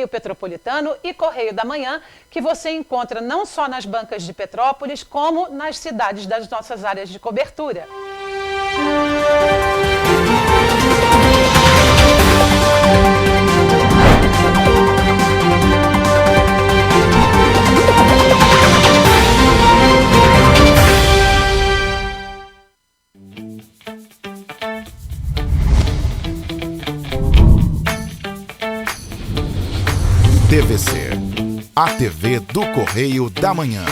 Correio Petropolitano e Correio da Manhã, que você encontra não só nas bancas de Petrópolis, como nas cidades das nossas áreas de cobertura. TVC, a TV do Correio da Manhã.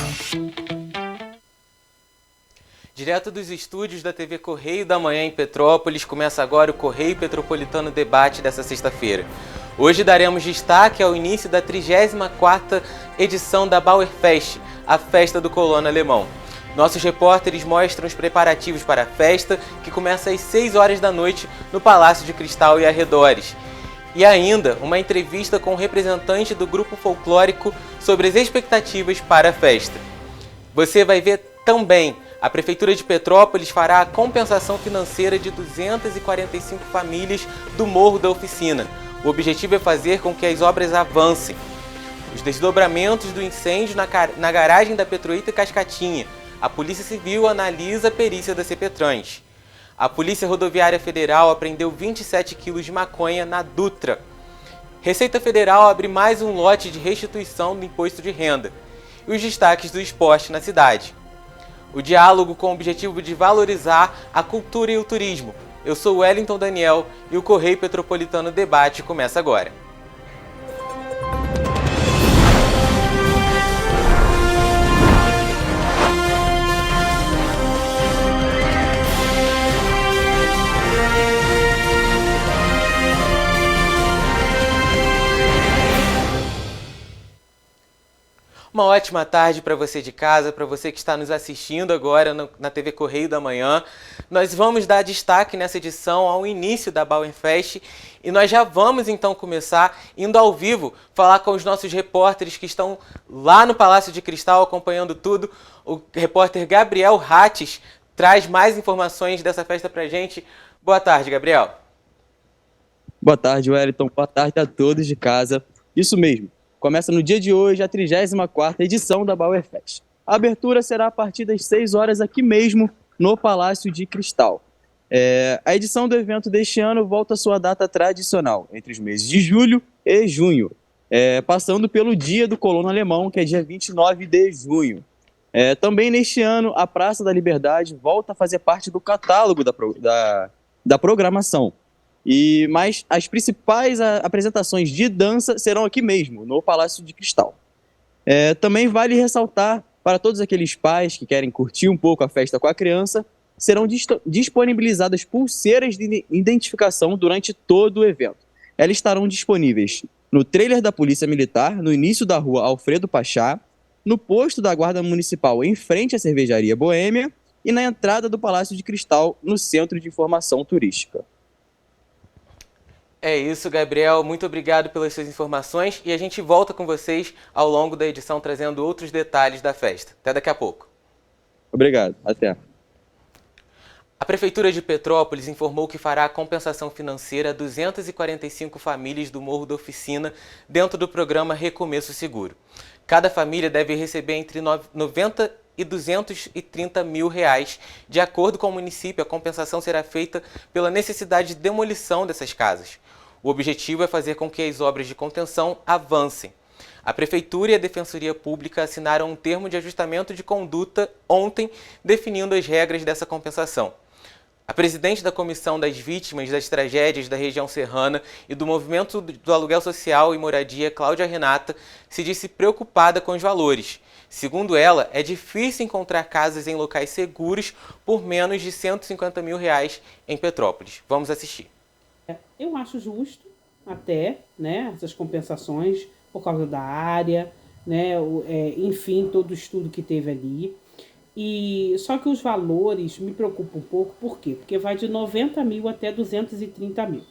Direto dos estúdios da TV Correio da Manhã em Petrópolis, começa agora o Correio Petropolitano Debate dessa sexta-feira. Hoje daremos destaque ao início da 34ª edição da Bauerfest, a festa do colono alemão. Nossos repórteres mostram os preparativos para a festa, que começa às 6 horas da noite no Palácio de Cristal e arredores. E ainda uma entrevista com o representante do grupo folclórico sobre as expectativas para a festa. Você vai ver também, a Prefeitura de Petrópolis fará a compensação financeira de 245 famílias do Morro da Oficina. O objetivo é fazer com que as obras avancem. Os desdobramentos do incêndio na garagem da Petroita Cascatinha. A Polícia Civil analisa a perícia da CPTrans. A Polícia Rodoviária Federal apreendeu 27 quilos de maconha na Dutra. Receita Federal abre mais um lote de restituição do imposto de renda. E os destaques do esporte na cidade. O diálogo com o objetivo de valorizar a cultura e o turismo. Eu sou Wellington Daniel e o Correio Petropolitano Debate começa agora. Uma ótima tarde para você de casa, para você que está nos assistindo agora na TV Correio da Manhã. Nós vamos dar destaque nessa edição ao início da Bauerfest e nós já vamos então começar indo ao vivo falar com os nossos repórteres que estão lá no Palácio de Cristal acompanhando tudo. O repórter Gabriel Rates traz mais informações dessa festa para a gente. Boa tarde, Gabriel. Boa tarde, Wellington. Boa tarde a todos de casa. Isso mesmo. Começa no dia de hoje a 34ª edição da Bauerfest. A abertura será a partir das 6 horas aqui mesmo, no Palácio de Cristal. A edição do evento deste ano volta à sua data tradicional, entre os meses de julho e junho, passando pelo Dia do Colono Alemão, que é dia 29 de junho. Também neste ano, a Praça da Liberdade volta a fazer parte do catálogo da programação. Mas as principais apresentações de dança serão aqui mesmo, no Palácio de Cristal. Também vale ressaltar, para todos aqueles pais que querem curtir um pouco a festa com a criança, serão disponibilizadas pulseiras de identificação durante todo o evento. Elas estarão disponíveis no trailer da Polícia Militar, no início da rua Alfredo Pachá, no posto da Guarda Municipal em frente à Cervejaria Boêmia e na entrada do Palácio de Cristal, no Centro de Informação Turística. É isso, Gabriel. Muito obrigado pelas suas informações e a gente volta com vocês ao longo da edição trazendo outros detalhes da festa. Até daqui a pouco. Obrigado. Até. A Prefeitura de Petrópolis informou que fará a compensação financeira a 245 famílias do Morro da Oficina dentro do programa Recomeço Seguro. Cada família deve receber entre 90 e 230 mil reais. De acordo com o município, a compensação será feita pela necessidade de demolição dessas casas. O objetivo é fazer com que as obras de contenção avancem. A Prefeitura e a Defensoria Pública assinaram um termo de ajustamento de conduta ontem, definindo as regras dessa compensação. A presidente da Comissão das Vítimas das Tragédias da Região Serrana e do Movimento do Aluguel Social e Moradia, Cláudia Renata, se disse preocupada com os valores. Segundo ela, é difícil encontrar casas em locais seguros por menos de 150 mil reais em Petrópolis. Vamos assistir. Eu acho justo até, essas compensações por causa da área, enfim, todo o estudo que teve ali. Só que os valores me preocupam um pouco, por quê? Porque vai de 90 mil até 230 mil.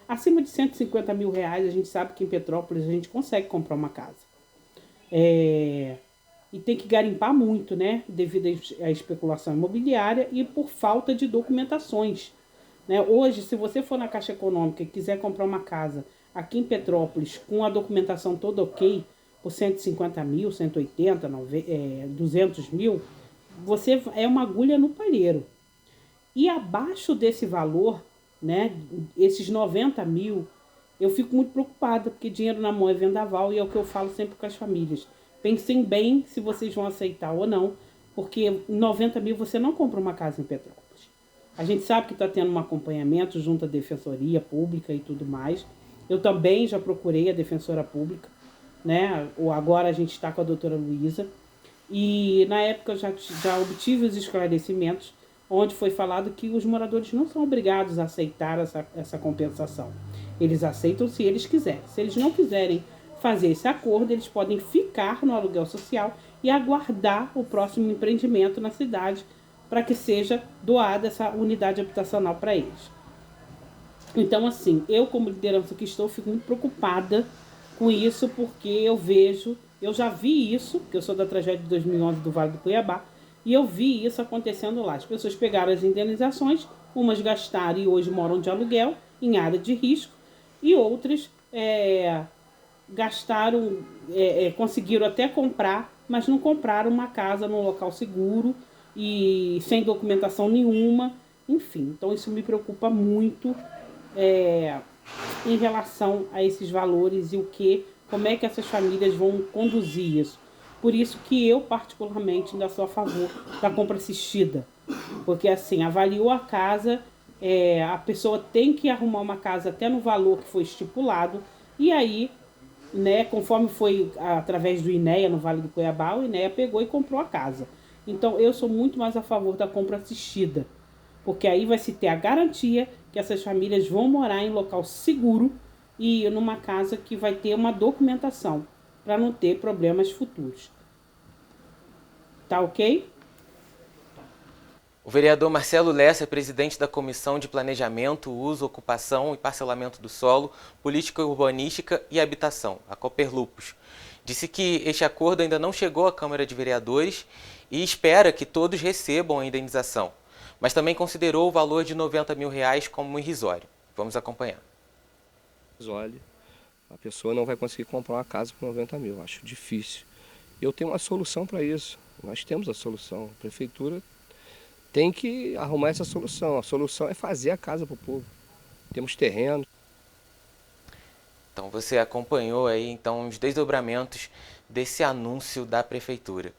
Acima de 150 mil reais, a gente sabe que em Petrópolis a gente consegue comprar uma casa. E tem que garimpar muito, devido à especulação imobiliária e por falta de documentações. Hoje, se você for na Caixa Econômica e quiser comprar uma casa aqui em Petrópolis, com a documentação toda ok, por 150 mil, 180, 200 mil, você é uma agulha no palheiro. E abaixo desse valor, né, esses 90 mil, eu fico muito preocupada, porque dinheiro na mão é vendaval, e é o que eu falo sempre com as famílias. Pensem bem se vocês vão aceitar ou não, porque 90 mil você não compra uma casa em Petrópolis. A gente sabe que está tendo um acompanhamento junto à Defensoria Pública e tudo mais. Eu também já procurei a Defensora Pública, né? Agora a gente está com a doutora Luísa. E na época eu já obtive os esclarecimentos, onde foi falado que os moradores não são obrigados a aceitar essa compensação. Eles aceitam se eles quiserem. Se eles não quiserem fazer esse acordo, eles podem ficar no aluguel social e aguardar o próximo empreendimento na cidade para que seja doada essa unidade habitacional para eles. Então, assim, eu como liderança que estou, fico muito preocupada com isso, porque eu já vi isso, porque eu sou da tragédia de 2011 do Vale do Cuiabá, e eu vi isso acontecendo lá. As pessoas pegaram as indenizações, umas gastaram e hoje moram de aluguel, em área de risco, e outras gastaram, conseguiram até comprar, mas não compraram uma casa num local seguro e sem documentação nenhuma. Enfim, então isso me preocupa muito em relação a esses valores e como é que essas famílias vão conduzir isso. Por isso que eu, particularmente, ainda sou a favor da compra assistida. Porque, assim, avaliou a casa, a pessoa tem que arrumar uma casa até no valor que foi estipulado, e aí, né, conforme foi através do INEA, no Vale do Cuiabá, o INEA pegou e comprou a casa. Então, eu sou muito mais a favor da compra assistida, porque aí vai se ter a garantia que essas famílias vão morar em local seguro e numa casa que vai ter uma documentação, para não ter problemas futuros. Tá ok? O vereador Marcelo Lessa é presidente da Comissão de Planejamento, Uso, Ocupação e Parcelamento do Solo, Política Urbanística e Habitação, a Cooperlupos. Disse que este acordo ainda não chegou à Câmara de Vereadores e espera que todos recebam a indenização, mas também considerou o valor de R$90 mil como irrisório. Vamos acompanhar. Olha, a pessoa não vai conseguir comprar uma casa por 90 mil, acho difícil. Eu tenho uma solução para isso, nós temos a solução. A prefeitura tem que arrumar essa solução. A solução é fazer a casa para o povo. Temos terreno. Então você acompanhou aí então os desdobramentos desse anúncio da prefeitura.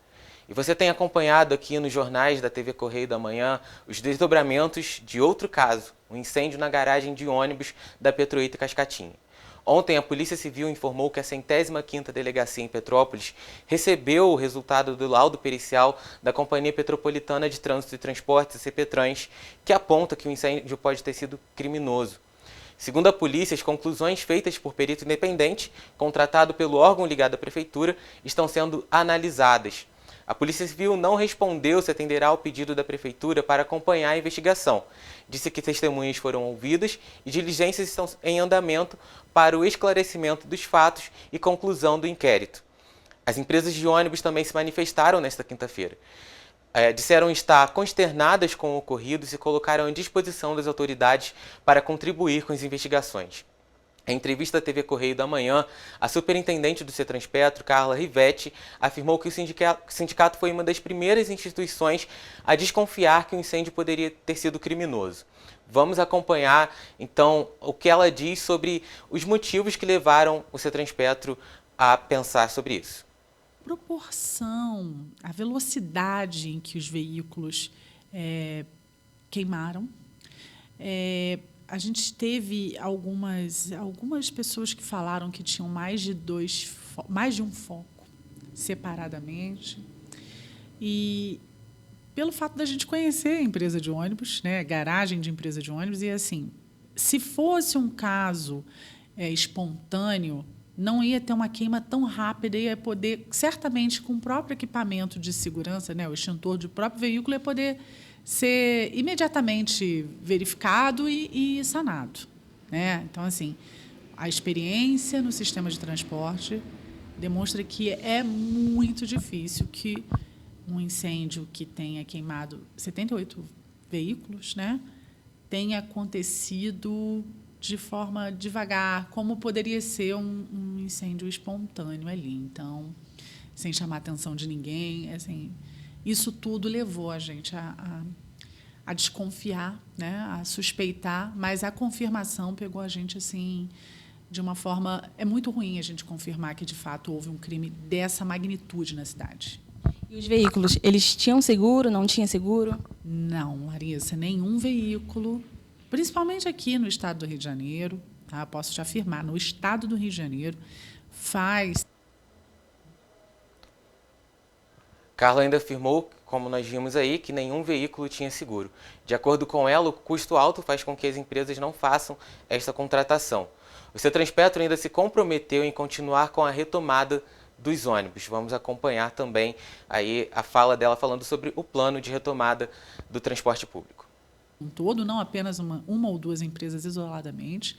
E você tem acompanhado aqui nos jornais da TV Correio da Manhã os desdobramentos de outro caso, um incêndio na garagem de ônibus da Petroita Cascatinha. Ontem, a Polícia Civil informou que a 105ª Delegacia em Petrópolis recebeu o resultado do laudo pericial da Companhia Petropolitana de Trânsito e Transportes, a CPTrans, que aponta que o incêndio pode ter sido criminoso. Segundo a polícia, as conclusões feitas por perito independente, contratado pelo órgão ligado à Prefeitura, estão sendo analisadas. A Polícia Civil não respondeu se atenderá ao pedido da Prefeitura para acompanhar a investigação. Disse que testemunhas foram ouvidas e diligências estão em andamento para o esclarecimento dos fatos e conclusão do inquérito. As empresas de ônibus também se manifestaram nesta quinta-feira. Disseram estar consternadas com o ocorrido e se colocaram à disposição das autoridades para contribuir com as investigações. Em entrevista à TV Correio da Manhã, a superintendente do Cetranspetro, Carla Rivetti, afirmou que o sindicato foi uma das primeiras instituições a desconfiar que o incêndio poderia ter sido criminoso. Vamos acompanhar, então, o que ela diz sobre os motivos que levaram o Cetranspetro a pensar sobre isso. A proporção, a velocidade em que os veículos queimaram, a gente teve algumas pessoas que falaram que tinham mais de um foco separadamente. E pelo fato da gente conhecer a empresa de ônibus, né, garagem de empresa de ônibus, e assim, se fosse um caso espontâneo, não ia ter uma queima tão rápida, ia poder, certamente, com o próprio equipamento de segurança, né, o extintor do próprio veículo, ia poder ser imediatamente verificado e sanado, né? Então, assim, a experiência no sistema de transporte demonstra que é muito difícil que um incêndio que tenha queimado 78 veículos, né, tenha acontecido de forma devagar, como poderia ser um incêndio espontâneo ali. Então, sem chamar a atenção de ninguém, assim, isso tudo levou a gente a desconfiar, né, a suspeitar, mas a confirmação pegou a gente assim de uma forma... É muito ruim a gente confirmar que, de fato, houve um crime dessa magnitude na cidade. E os veículos, eles tinham seguro, não tinham seguro? Não, Larissa, nenhum veículo, principalmente aqui no estado do Rio de Janeiro, tá? Posso te afirmar, no estado do Rio de Janeiro, faz... Carla ainda afirmou, como nós vimos aí, que nenhum veículo tinha seguro. De acordo com ela, o custo alto faz com que as empresas não façam esta contratação. O Cetrans-Petro ainda se comprometeu em continuar com a retomada dos ônibus. Vamos acompanhar também aí a fala dela falando sobre o plano de retomada do transporte público. Um todo, não apenas uma ou duas empresas isoladamente,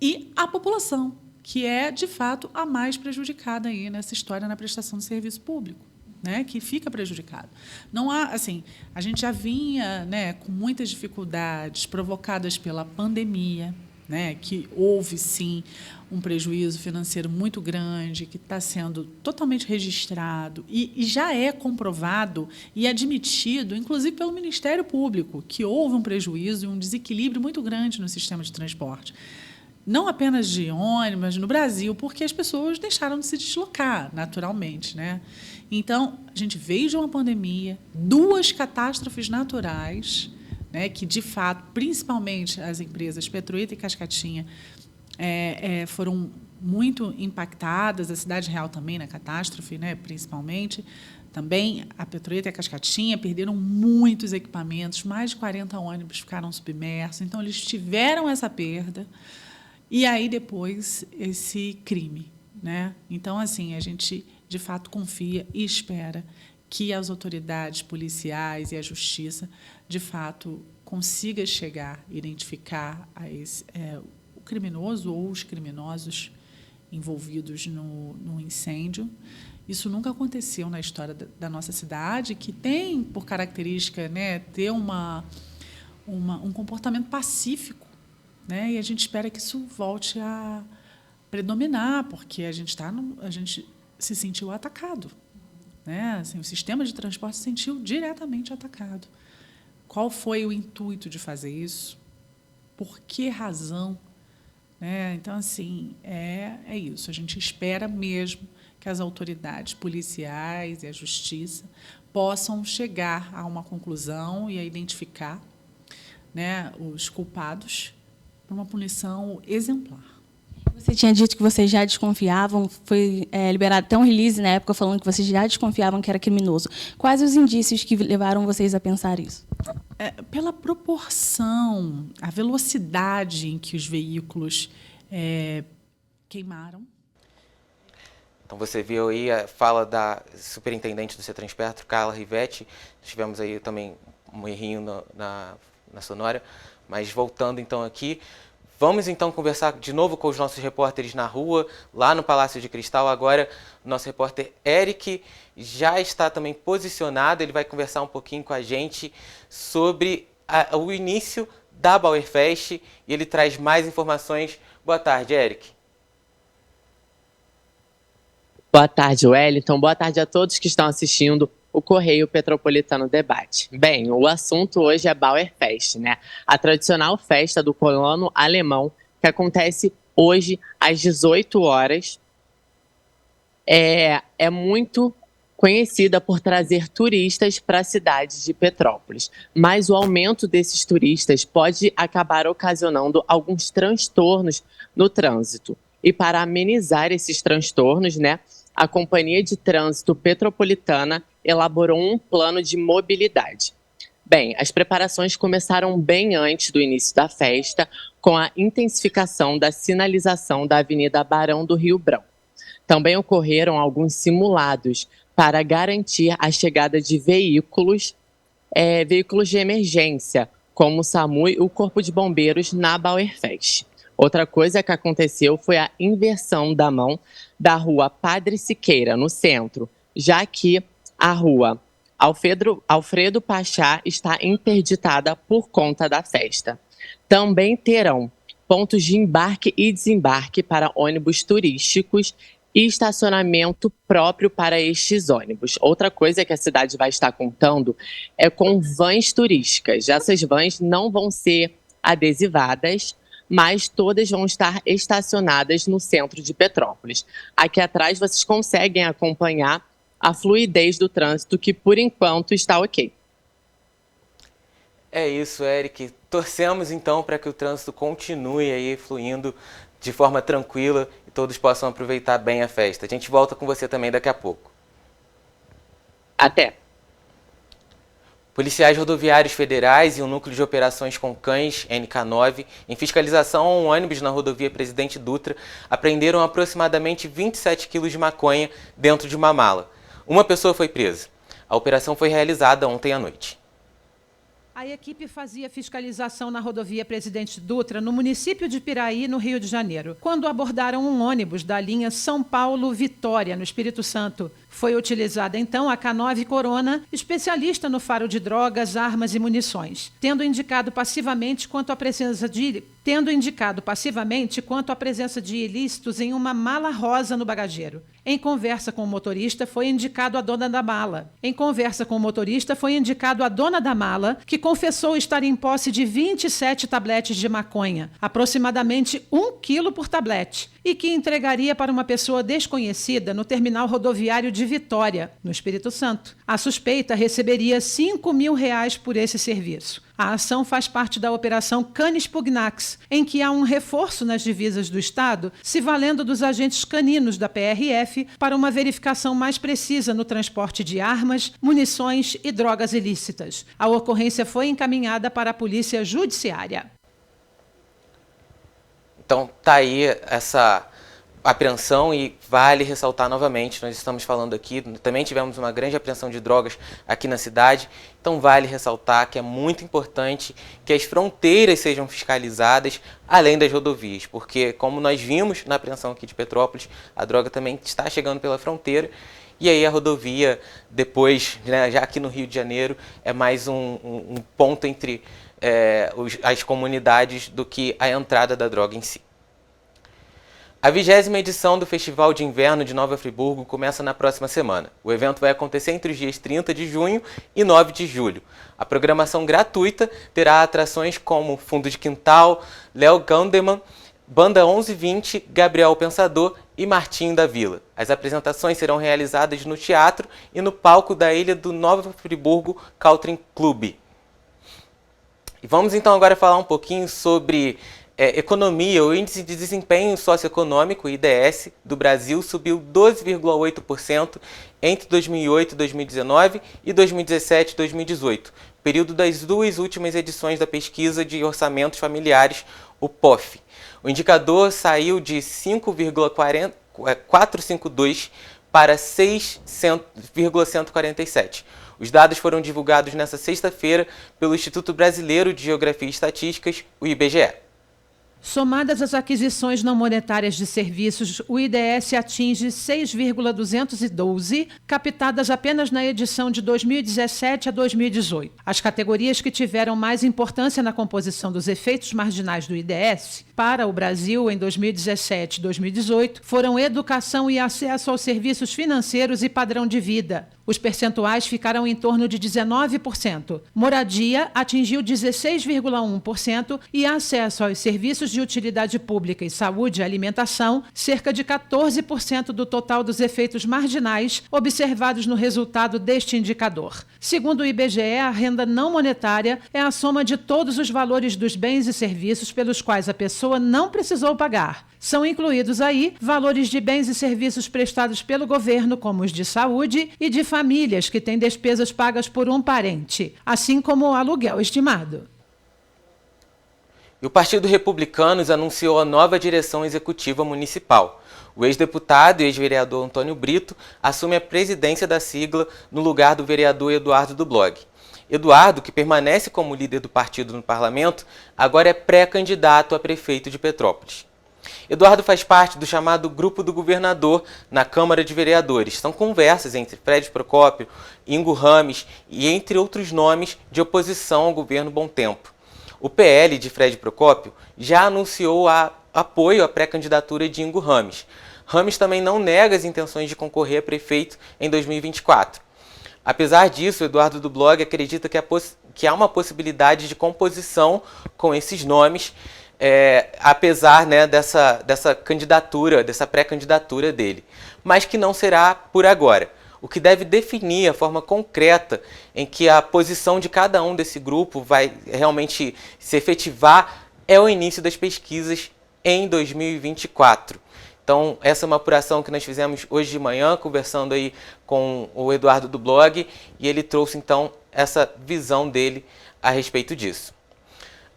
e a população, que é, de fato, a mais prejudicada aí nessa história na prestação de serviço público, né, que fica prejudicado. Não há, assim, a gente já vinha, né, com muitas dificuldades provocadas pela pandemia, né, que houve, sim, um prejuízo financeiro muito grande, que está sendo totalmente registrado e já é comprovado e admitido, inclusive pelo Ministério Público, que houve um prejuízo e um desequilíbrio muito grande no sistema de transporte. Não apenas de ônibus, mas no Brasil, porque as pessoas deixaram de se deslocar naturalmente, né? Então, a gente veio de uma pandemia, duas catástrofes naturais, né, que, de fato, principalmente as empresas Petroita e Cascatinha foram muito impactadas, a Cidade Real também na catástrofe, né, principalmente. Também a Petroita e a Cascatinha perderam muitos equipamentos, mais de 40 ônibus ficaram submersos, então eles tiveram essa perda. E aí, depois, esse crime, né? Então, assim, a gente, de fato, confia e espera que as autoridades policiais e a justiça, de fato, consigam chegar, identificar o criminoso ou os criminosos envolvidos no incêndio. Isso nunca aconteceu na história da nossa cidade, que tem, por característica, né, ter um comportamento pacífico, né? E a gente espera que isso volte a predominar, porque a gente se sentiu atacado, né? Assim, o sistema de transporte se sentiu diretamente atacado. Qual foi o intuito de fazer isso? Por que razão? Né? Então, assim, é isso. A gente espera mesmo que as autoridades policiais e a justiça possam chegar a uma conclusão e a identificar, né, os culpados para uma punição exemplar. Você tinha dito que vocês já desconfiavam, foi liberado até um release na época falando que vocês já desconfiavam que era criminoso. Quais os indícios que levaram vocês a pensar isso? Pela proporção, a velocidade em que os veículos queimaram. Então você viu aí a fala da superintendente do Cetrans-Petro, Carla Rivetti. Tivemos aí também um errinho na sonora, mas voltando então aqui, vamos então conversar de novo com os nossos repórteres na rua, lá no Palácio de Cristal. Agora o nosso repórter Eric já está também posicionado, ele vai conversar um pouquinho com a gente sobre o início da Bauerfest e ele traz mais informações. Boa tarde, Eric. Boa tarde, Wellington. Boa tarde a todos que estão assistindo o Correio Petropolitano Debate. Bem, o assunto hoje é Bauerfest, né? A tradicional festa do colono alemão que acontece hoje às 18 horas. É muito conhecida por trazer turistas para a cidade de Petrópolis. Mas o aumento desses turistas pode acabar ocasionando alguns transtornos no trânsito. E para amenizar esses transtornos, né, a Companhia de Trânsito Petropolitana elaborou um plano de mobilidade. Bem, as preparações começaram bem antes do início da festa, com a intensificação da sinalização da Avenida Barão do Rio Branco. Também ocorreram alguns simulados para garantir a chegada de veículos de emergência, como o SAMU e o Corpo de Bombeiros na Bauerfest. Outra coisa que aconteceu foi a inversão da mão da rua Padre Siqueira, no centro, já que a rua Alfredo Pachá está interditada por conta da festa. Também terão pontos de embarque e desembarque para ônibus turísticos e estacionamento próprio para estes ônibus. Outra coisa que a cidade vai estar contando é com vans turísticas. Essas vans não vão ser adesivadas, mas todas vão estar estacionadas no centro de Petrópolis. Aqui atrás vocês conseguem acompanhar a fluidez do trânsito, que por enquanto está ok. É isso, Eric. Torcemos então para que o trânsito continue aí fluindo de forma tranquila e todos possam aproveitar bem a festa. A gente volta com você também daqui a pouco. Até! Policiais rodoviários federais e um núcleo de operações com cães, NK9, em fiscalização a um ônibus na rodovia Presidente Dutra, apreenderam aproximadamente 27 quilos de maconha dentro de uma mala. Uma pessoa foi presa. A operação foi realizada ontem à noite. A equipe fazia fiscalização na rodovia Presidente Dutra, no município de Piraí, no Rio de Janeiro, quando abordaram um ônibus da linha São Paulo-Vitória, no Espírito Santo. Foi utilizada então a K9 Corona, especialista no faro de drogas, armas e munições, tendo indicado passivamente quanto à presença de ilícitos em uma mala rosa no bagageiro. Em conversa com o motorista, foi indicado a dona da mala, que confessou estar em posse de 27 tabletes de maconha, aproximadamente 1 quilo por tablete, e que entregaria para uma pessoa desconhecida no terminal rodoviário de Vitória, no Espírito Santo. A suspeita receberia R$5 mil por esse serviço. A ação faz parte da Operação Canis Pugnax, em que há um reforço nas divisas do Estado, se valendo dos agentes caninos da PRF para uma verificação mais precisa no transporte de armas, munições e drogas ilícitas. A ocorrência foi encaminhada para a Polícia Judiciária. Então, tá aí essa apreensão e vale ressaltar novamente, nós estamos falando aqui, também tivemos uma grande apreensão de drogas aqui na cidade, então vale ressaltar que é muito importante que as fronteiras sejam fiscalizadas além das rodovias, porque como nós vimos na apreensão aqui de Petrópolis, a droga também está chegando pela fronteira e aí a rodovia depois, né, já aqui no Rio de Janeiro, é mais um ponto entre as comunidades do que a entrada da droga em si. A 20ª edição do Festival de Inverno de Nova Friburgo começa na próxima semana. O evento vai acontecer entre os dias 30 de junho e 9 de julho. A programação gratuita terá atrações como Fundo de Quintal, Léo Gandeman, Banda 1120, Gabriel Pensador e Martinho da Vila. As apresentações serão realizadas no teatro e no palco da Ilha do Nova Friburgo Country Club. E vamos então agora falar um pouquinho sobre economia. O Índice de Desempenho Socioeconômico, IDS, do Brasil subiu 12,8% entre 2008 e 2019 e 2017 e 2018, período das duas últimas edições da Pesquisa de Orçamentos Familiares, o POF. O indicador saiu de 5,452 para 6,147. Os dados foram divulgados nesta sexta-feira pelo Instituto Brasileiro de Geografia e Estatísticas, o IBGE. Somadas as aquisições não monetárias de serviços, o IDS atinge 6,212, captadas apenas na edição de 2017 a 2018. As categorias que tiveram mais importância na composição dos efeitos marginais do IDS para o Brasil em 2017 e 2018 foram educação e acesso aos serviços financeiros e padrão de vida. Os percentuais ficaram em torno de 19%. Moradia atingiu 16,1% e acesso aos serviços de utilidade pública e saúde e alimentação, cerca de 14% do total dos efeitos marginais observados no resultado deste indicador. Segundo o IBGE, a renda não monetária é a soma de todos os valores dos bens e serviços pelos quais a pessoa não precisou pagar. São incluídos aí valores de bens e serviços prestados pelo governo, como os de saúde, e de famílias que têm despesas pagas por um parente, assim como o aluguel estimado. E o Partido Republicanos anunciou a nova direção executiva municipal. O ex-deputado e ex-vereador Antônio Brito assume a presidência da sigla no lugar do vereador Eduardo do Blog. Eduardo, que permanece como líder do partido no parlamento, agora é pré-candidato a prefeito de Petrópolis. Eduardo faz parte do chamado Grupo do Governador na Câmara de Vereadores. São conversas entre Fred Procópio, Ingo Rames e entre outros nomes de oposição ao governo Bom Tempo. O PL de Fred Procópio já anunciou apoio à pré-candidatura de Ingo Rames. Rames também não nega as intenções de concorrer a prefeito em 2024. Apesar disso, o Eduardo do Blog acredita que há uma possibilidade de composição com esses nomes, apesar, né, dessa candidatura, dessa pré-candidatura dele, mas que não será por agora. O que deve definir a forma concreta em que a posição de cada um desse grupo vai realmente se efetivar é o início das pesquisas em 2024. Então, essa é uma apuração que nós fizemos hoje de manhã, conversando aí com o Eduardo do Blog, e ele trouxe, então, essa visão dele a respeito disso.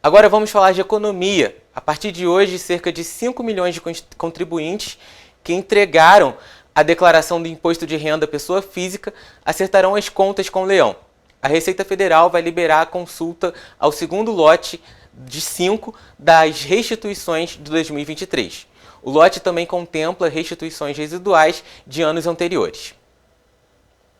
Agora vamos falar de economia. A partir de hoje, cerca de 5 milhões de contribuintes que entregaram a declaração do Imposto de Renda à Pessoa Física acertarão as contas com o Leão. A Receita Federal vai liberar a consulta ao segundo lote de 5 das restituições de 2023. O lote também contempla restituições residuais de anos anteriores.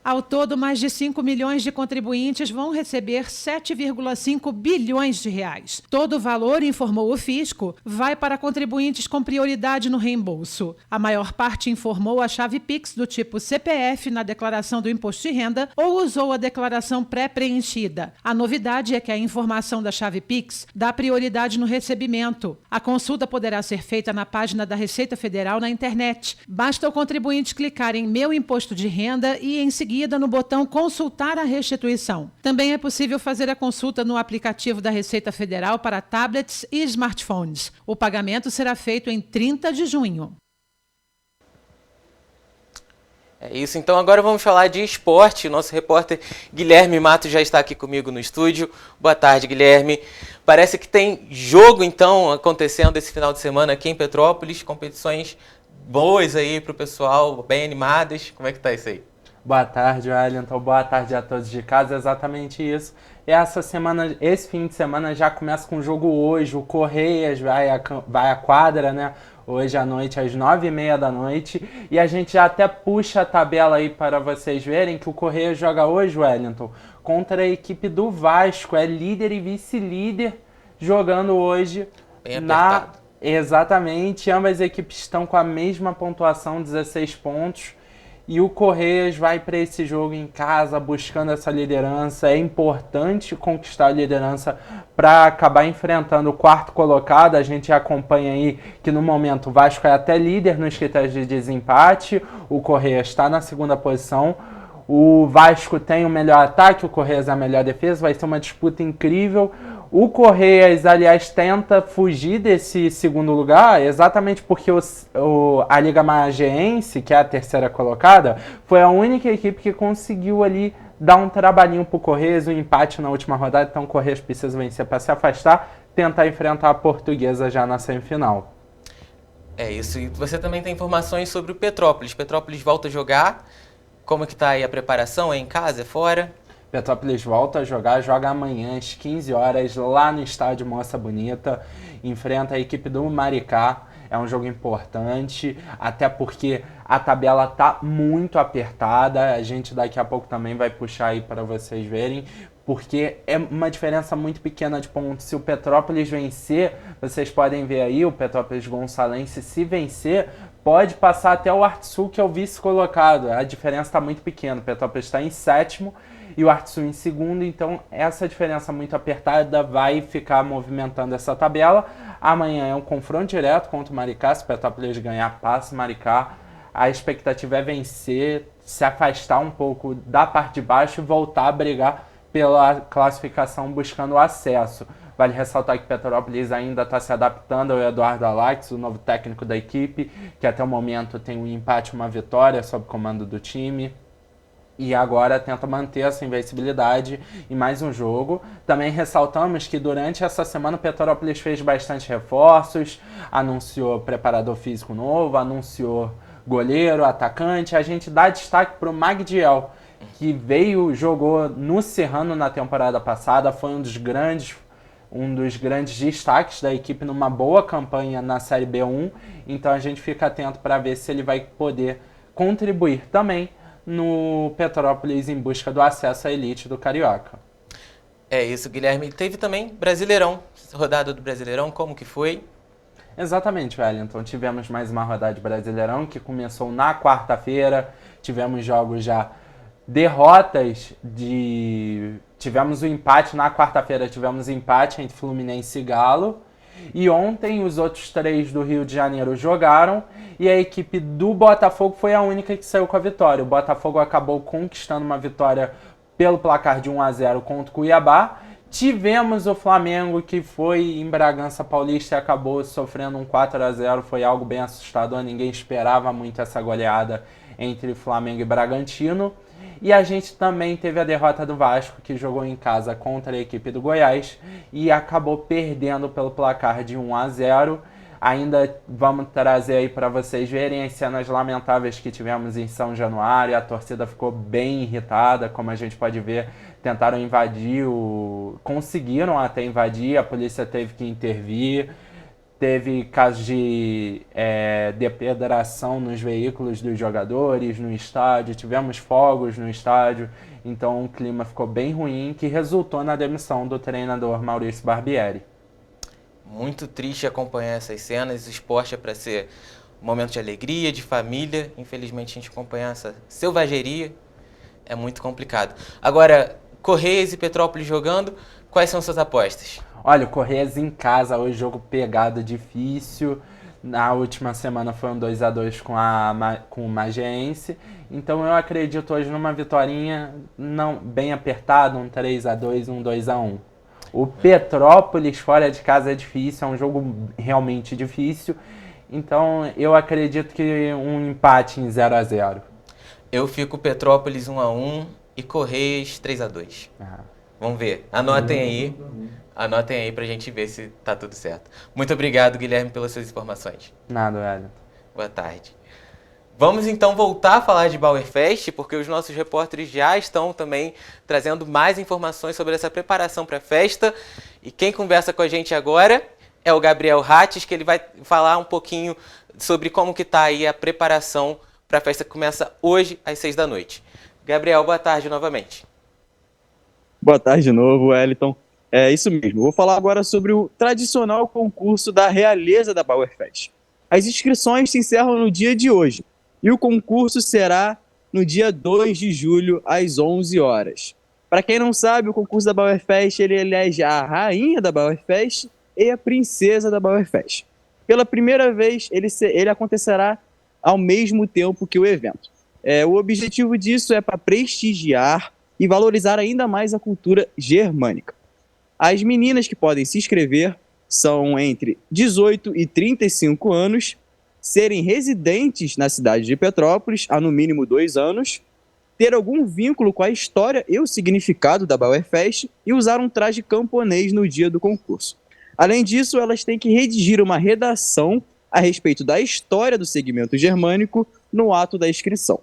Ao todo, mais de 5 milhões de contribuintes vão receber 7,5 bilhões de reais. Todo o valor, informou o fisco, vai para contribuintes com prioridade no reembolso. A maior parte informou a chave Pix do tipo CPF na declaração do imposto de renda ou usou a declaração pré-preenchida. A novidade é que a informação da chave Pix dá prioridade no recebimento. A consulta poderá ser feita na página da Receita Federal na internet. Basta o contribuinte clicar em Meu Imposto de Renda e, em seguida, no botão Consultar a restituição. Também é possível fazer a consulta no aplicativo da Receita Federal para tablets e smartphones. O pagamento será feito em 30 de junho. É isso, então agora vamos falar de esporte. Nosso repórter Guilherme Matos já está aqui comigo no estúdio. Boa tarde, Guilherme. Parece que tem jogo, então, acontecendo esse final de semana aqui em Petrópolis. Competições boas aí para o pessoal, bem animadas. Como é que tá isso aí? Boa tarde, Wellington. Boa tarde a todos de casa. Exatamente isso. Esse fim de semana já começa com o jogo hoje. O Correias vai à quadra, né? Hoje à noite, às 9h30 da noite. E a gente já até puxa a tabela aí para vocês verem que o Correias joga hoje, Wellington, contra a equipe do Vasco. É líder e vice-líder jogando hoje. Bem apertado. Exatamente. Ambas as equipes estão com a mesma pontuação, 16 pontos. E o Correias vai para esse jogo em casa buscando essa liderança. É importante conquistar a liderança para acabar enfrentando o quarto colocado. A gente acompanha aí que no momento o Vasco é até líder nos critérios de desempate. O Correias está na segunda posição. O Vasco tem o melhor ataque, o Correias a melhor defesa. Vai ser uma disputa incrível. O Correias, aliás, tenta fugir desse segundo lugar exatamente porque a Liga Maranhense, que é a terceira colocada, foi a única equipe que conseguiu ali dar um trabalhinho pro Correias, um empate na última rodada. Então o Correias precisa vencer para se afastar, tentar enfrentar a Portuguesa já na semifinal. É isso. E você também tem informações sobre o Petrópolis. Petrópolis volta a jogar. Como que tá aí a preparação? É em casa? É fora? Petrópolis volta a jogar, joga amanhã às 15 horas lá no estádio Moça Bonita, enfrenta a equipe do Maricá. É um jogo importante, até porque a tabela tá muito apertada. A gente daqui a pouco também vai puxar aí para vocês verem, porque é uma diferença muito pequena de pontos. Se o Petrópolis vencer, vocês podem ver aí, o Petrópolis Gonçalense, se vencer, pode passar até o Artsul, que é o vice-colocado. A diferença está muito pequena. O Petrópolis está em sétimo e o Artsul em segundo, então essa diferença muito apertada vai ficar movimentando essa tabela. Amanhã é um confronto direto contra o Maricá. Se o Petrópolis ganhar, passa o Maricá. A expectativa é vencer, se afastar um pouco da parte de baixo e voltar a brigar pela classificação buscando o acesso. Vale ressaltar que Petrópolis ainda está se adaptando ao Eduardo Alax, o novo técnico da equipe, que até o momento tem um empate e uma vitória sob comando do time. E agora tenta manter essa invencibilidade em mais um jogo. Também ressaltamos que durante essa semana o Petrópolis fez bastante reforços, anunciou preparador físico novo, anunciou goleiro, atacante. A gente dá destaque para o Magdiel, que jogou no Serrano na temporada passada, foi um dos grandes destaques da equipe numa boa campanha na Série B1. Então a gente fica atento para ver se ele vai poder contribuir também no Petrópolis em busca do acesso à elite do Carioca. É isso, Guilherme. Teve também Brasileirão, rodada do Brasileirão, como que foi? Exatamente, Wellington. Tivemos mais uma rodada de Brasileirão que começou na quarta-feira. Tivemos jogos já, derrotas de... Tivemos o empate na quarta-feira, tivemos empate entre Fluminense e Galo. E ontem os outros 3 do Rio de Janeiro jogaram e a equipe do Botafogo foi a única que saiu com a vitória. O Botafogo acabou conquistando uma vitória pelo placar de 1-0 contra o Cuiabá. Tivemos o Flamengo, que foi em Bragança Paulista e acabou sofrendo um 4-0. Foi algo bem assustador, ninguém esperava muito essa goleada entre Flamengo e Bragantino. E a gente também teve a derrota do Vasco, que jogou em casa contra a equipe do Goiás e acabou perdendo pelo placar de 1-0. Ainda vamos trazer aí para vocês verem as cenas lamentáveis que tivemos em São Januário. A torcida ficou bem irritada, como a gente pode ver. Tentaram invadir, conseguiram até invadir, a polícia teve que intervir. Teve casos de depredação nos veículos dos jogadores, no estádio. Tivemos fogos no estádio. Então o clima ficou bem ruim, que resultou na demissão do treinador Maurício Barbieri. Muito triste acompanhar essas cenas. O esporte é para ser um momento de alegria, de família. Infelizmente a gente acompanhar essa selvageria é muito complicado. Agora, Correias e Petrópolis jogando, quais são suas apostas? Olha, o Correias em casa, hoje jogo pegado, difícil. Na última semana foi um 2-2 com o Magiense. Então eu acredito hoje numa vitória não bem apertada, um 3-2, um 2-1. O Petrópolis fora de casa é difícil, é um jogo realmente difícil. Então eu acredito que um empate em 0-0. Eu fico Petrópolis 1-1 e Correias 3-2. Vamos ver. Anotem aí pra gente ver se tá tudo certo. Muito obrigado, Guilherme, pelas suas informações. Nada, Wellington. Boa tarde. Vamos então voltar a falar de Bauerfest, porque os nossos repórteres já estão também trazendo mais informações sobre essa preparação para a festa. E quem conversa com a gente agora é o Gabriel Rates, que ele vai falar um pouquinho sobre como que está aí a preparação para a festa que começa hoje às 6 da noite. Gabriel, boa tarde novamente. Boa tarde de novo, Wellington. É isso mesmo. Vou falar agora sobre o tradicional concurso da Realeza da Bauerfest. As inscrições se encerram no dia de hoje e o concurso será no dia 2 de julho, às 11 horas. Para quem não sabe, o concurso da Bauerfest ele elege a rainha da Bauerfest e a princesa da Bauerfest. Pela primeira vez, ele acontecerá ao mesmo tempo que o evento. O objetivo disso é para prestigiar e valorizar ainda mais a cultura germânica. As meninas que podem se inscrever são entre 18 e 35 anos, serem residentes na cidade de Petrópolis há no mínimo 2 anos, ter algum vínculo com a história e o significado da Bauerfest e usar um traje camponês no dia do concurso. Além disso, elas têm que redigir uma redação a respeito da história do segmento germânico no ato da inscrição.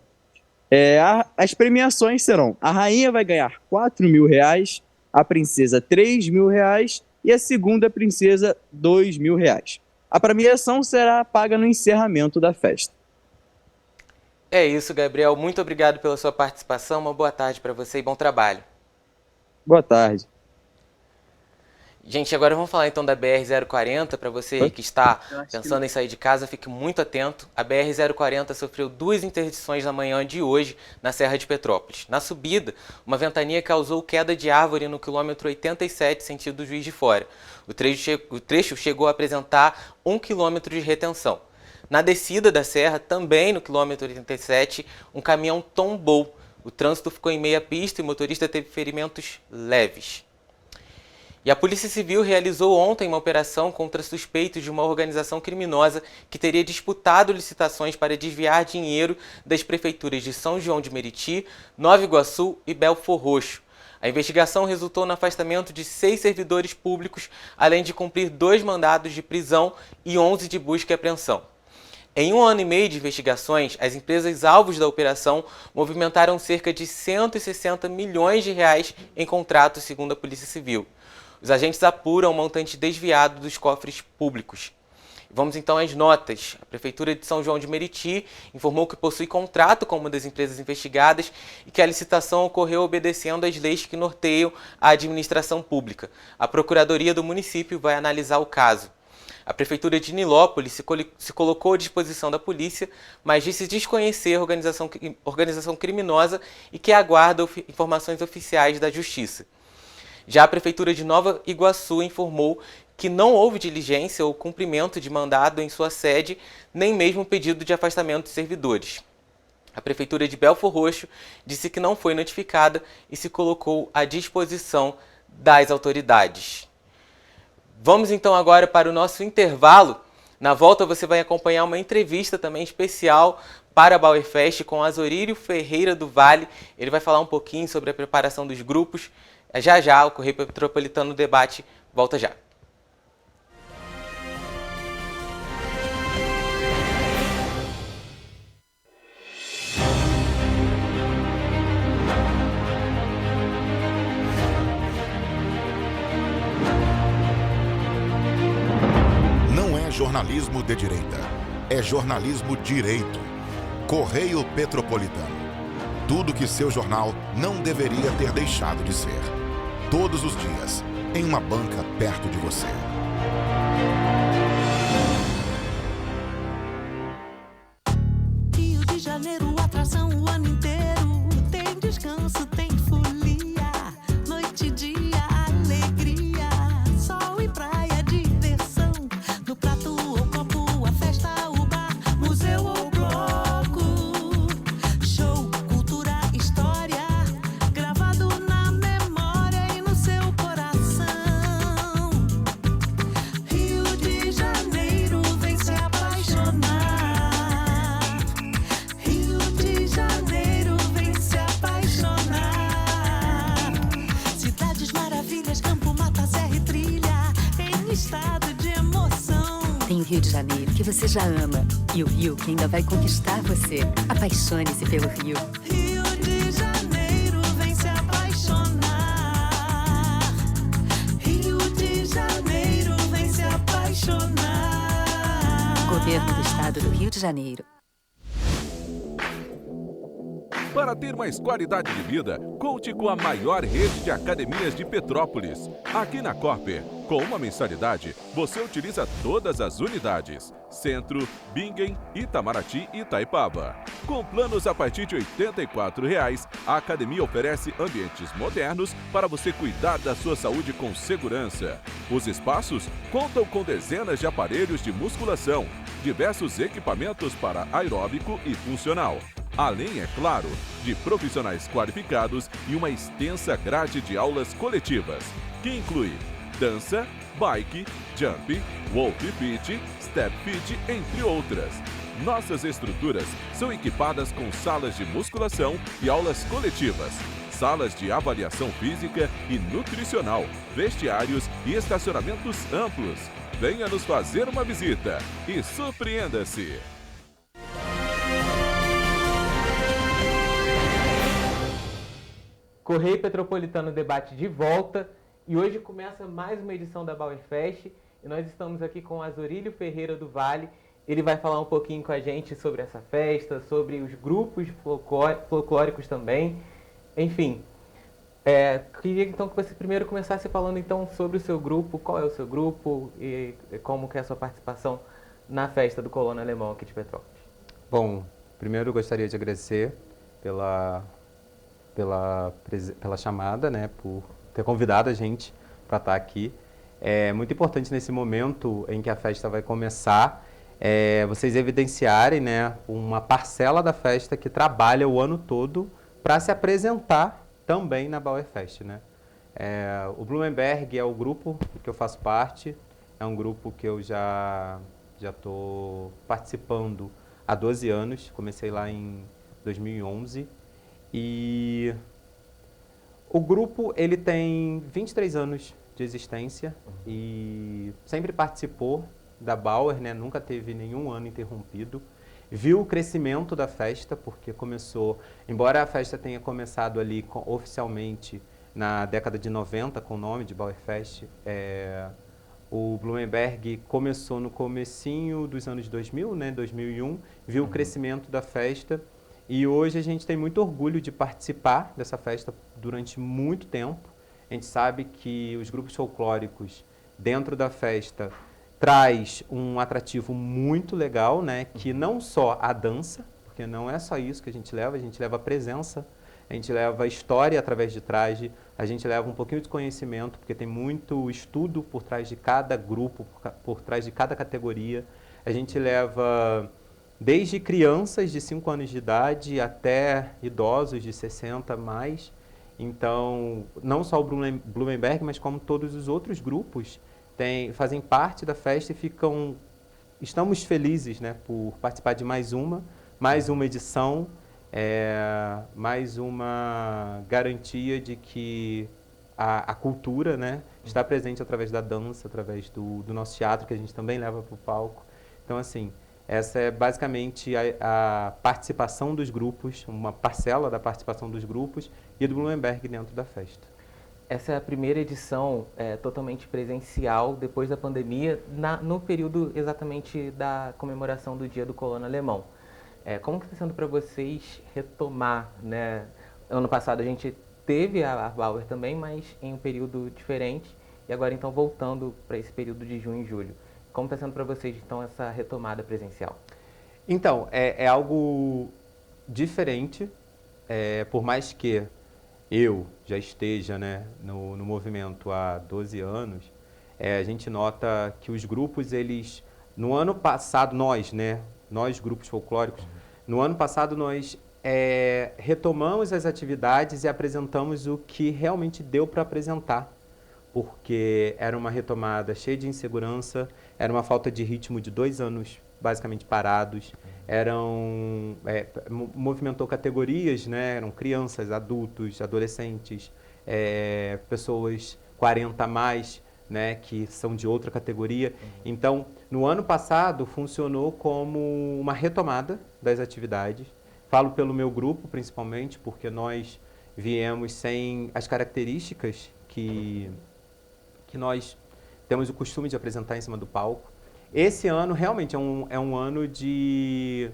As premiações serão: a rainha vai ganhar R$4.000, a princesa R$3.000 e a segunda princesa R$2.000. A premiação será paga no encerramento da festa. É isso, Gabriel. Muito obrigado pela sua participação. Uma boa tarde para você e bom trabalho. Boa tarde. Gente, agora vamos falar então da BR-040. Para você que está pensando em sair de casa, fique muito atento. A BR-040 sofreu 2 interdições na manhã de hoje na Serra de Petrópolis. Na subida, uma ventania causou queda de árvore no quilômetro 87, sentido Juiz de Fora. O trecho chegou a apresentar 1 quilômetro de retenção. Na descida da serra, também no quilômetro 87, um caminhão tombou. O trânsito ficou em meia pista e o motorista teve ferimentos leves. E a Polícia Civil realizou ontem uma operação contra suspeitos de uma organização criminosa que teria disputado licitações para desviar dinheiro das prefeituras de São João de Meriti, Nova Iguaçu e Belfor Roxo. A investigação resultou no afastamento de 6 servidores públicos, além de cumprir 2 mandados de prisão e 11 de busca e apreensão. Em 1 ano e meio de investigações, as empresas alvos da operação movimentaram cerca de R$160 milhões em contratos, segundo a Polícia Civil. Os agentes apuram o montante desviado dos cofres públicos. Vamos então às notas. A Prefeitura de São João de Meriti informou que possui contrato com uma das empresas investigadas e que a licitação ocorreu obedecendo às leis que norteiam a administração pública. A Procuradoria do município vai analisar o caso. A Prefeitura de Nilópolis se colocou à disposição da polícia, mas disse desconhecer a organização criminosa e que aguarda informações oficiais da Justiça. Já a Prefeitura de Nova Iguaçu informou que não houve diligência ou cumprimento de mandado em sua sede, nem mesmo pedido de afastamento de servidores. A Prefeitura de Belfor Roxo disse que não foi notificada e se colocou à disposição das autoridades. Vamos então agora para o nosso intervalo. Na volta você vai acompanhar uma entrevista também especial para a Bauerfest com Azorílio Ferreira do Vale. Ele vai falar um pouquinho sobre a preparação dos grupos. Já já o Correio Petropolitano Debate volta já. Jornalismo de direita. É jornalismo direito. Correio Petropolitano. Tudo que seu jornal não deveria ter deixado de ser. Todos os dias, em uma banca perto de você. Rio de Janeiro, atração o ano inteiro. Tem descanso, tem folia. Noite e dia, alegria. Sol e praia, diversão. No prato ou copo, a festa, o bar, museu ou bloco. Show, cultura, história, gravado na memória e no seu coração. Rio de Janeiro, vem se apaixonar. Rio de Janeiro, vem se apaixonar. Cidades maravilhas, campo, mata, serra e trilha, em estado de emoção. Tem o Rio de Janeiro, que você já ama, e o Rio, que ainda vai conquistar você. Apaixone-se pelo Rio. Rio de Janeiro, vem se apaixonar. Rio de Janeiro, vem se apaixonar. Governo do Estado do Rio de Janeiro. Para ter mais qualidade de vida, conte com a maior rede de academias de Petrópolis. Aqui na Cooper, com uma mensalidade, você utiliza todas as unidades. Centro, Bingen, Itamaraty e Itaipava. Com planos a partir de R$ 84,00, a academia oferece ambientes modernos para você cuidar da sua saúde com segurança. Os espaços contam com dezenas de aparelhos de musculação, diversos equipamentos para aeróbico e funcional. Além, é claro, de profissionais qualificados e uma extensa grade de aulas coletivas, que inclui dança, bike, jump, wolf fit, step fit, entre outras. Nossas estruturas são equipadas com salas de musculação e aulas coletivas, salas de avaliação física e nutricional, vestiários e estacionamentos amplos. Venha nos fazer uma visita e surpreenda-se! Correio Petropolitano Debate de volta e hoje começa mais uma edição da Bauerfest e nós estamos aqui com Azorílio Ferreira do Vale. Ele vai falar um pouquinho com a gente sobre essa festa, sobre os grupos folclóricos também, enfim. Queria então que você primeiro começasse falando então sobre o seu grupo, qual é o seu grupo e como que é a sua participação na festa do Colono Alemão aqui de Petrópolis. Bom, primeiro eu gostaria de agradecer pela chamada, né, por ter convidado a gente para estar aqui. É muito importante nesse momento em que a festa vai começar, vocês evidenciarem, né, uma parcela da festa que trabalha o ano todo para se apresentar também na Bauerfest, né? O Blumenberg é o grupo que eu faço parte, é um grupo que eu já estou participando há 12 anos, comecei lá em 2011. E o grupo ele tem 23 anos de existência e sempre participou da Bauer, né? Nunca teve nenhum ano interrompido. Viu o crescimento da festa, porque começou, embora a festa tenha começado ali oficialmente na década de 90 com o nome de Bauerfest, O Blumenberg começou no comecinho dos anos 2000, né, 2001, viu o crescimento da festa e hoje a gente tem muito orgulho de participar dessa festa durante muito tempo. A gente sabe que os grupos folclóricos dentro da festa traz um atrativo muito legal, né, que não só a dança, porque não é só isso que a gente leva a presença, a gente leva a história através de traje, a gente leva um pouquinho de conhecimento, porque tem muito estudo por trás de cada grupo, por trás de cada categoria. A gente leva desde crianças de 5 anos de idade até idosos de 60 mais. Então, não só o Blumenberg, mas como todos os outros grupos fazem parte da festa e estamos felizes, né, por participar de mais uma edição, mais uma garantia de que a cultura, né, está presente através da dança, através do nosso teatro, que a gente também leva para o palco. Então, assim, essa é basicamente a participação dos grupos, uma parcela da participação dos grupos e do Blumenberg dentro da festa. Essa é a primeira edição totalmente presencial depois da pandemia, no período exatamente da comemoração do Dia do Colono Alemão. Como que está sendo para vocês retomar, né? Ano passado a gente teve a Bauer também, mas em um período diferente, e agora então voltando para esse período de junho e julho. Como está sendo para vocês então essa retomada presencial? Então, é algo diferente, por mais que eu já esteja, né, no movimento há 12 anos, a gente nota que os grupos, no ano passado, nós grupos folclóricos, no ano passado nós retomamos as atividades e apresentamos o que realmente deu para apresentar, porque era uma retomada cheia de insegurança, era uma falta de ritmo de 2 anos basicamente parados, movimentou categorias, né? Eram crianças, adultos, adolescentes, pessoas 40 a mais, né? Que são de outra categoria. Então, no ano passado, funcionou como uma retomada das atividades. Falo pelo meu grupo, principalmente, porque nós viemos sem as características que nós temos o costume de apresentar em cima do palco. Esse ano realmente é um ano de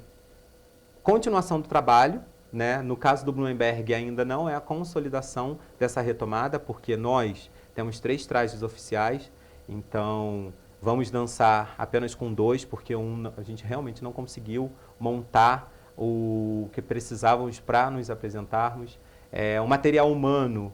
continuação do trabalho, né? No caso do Blumenberg ainda não é a consolidação dessa retomada, porque nós temos 3 trajes oficiais, então vamos dançar apenas com 2, porque a gente realmente não conseguiu montar o que precisávamos para nos apresentarmos. O material humano,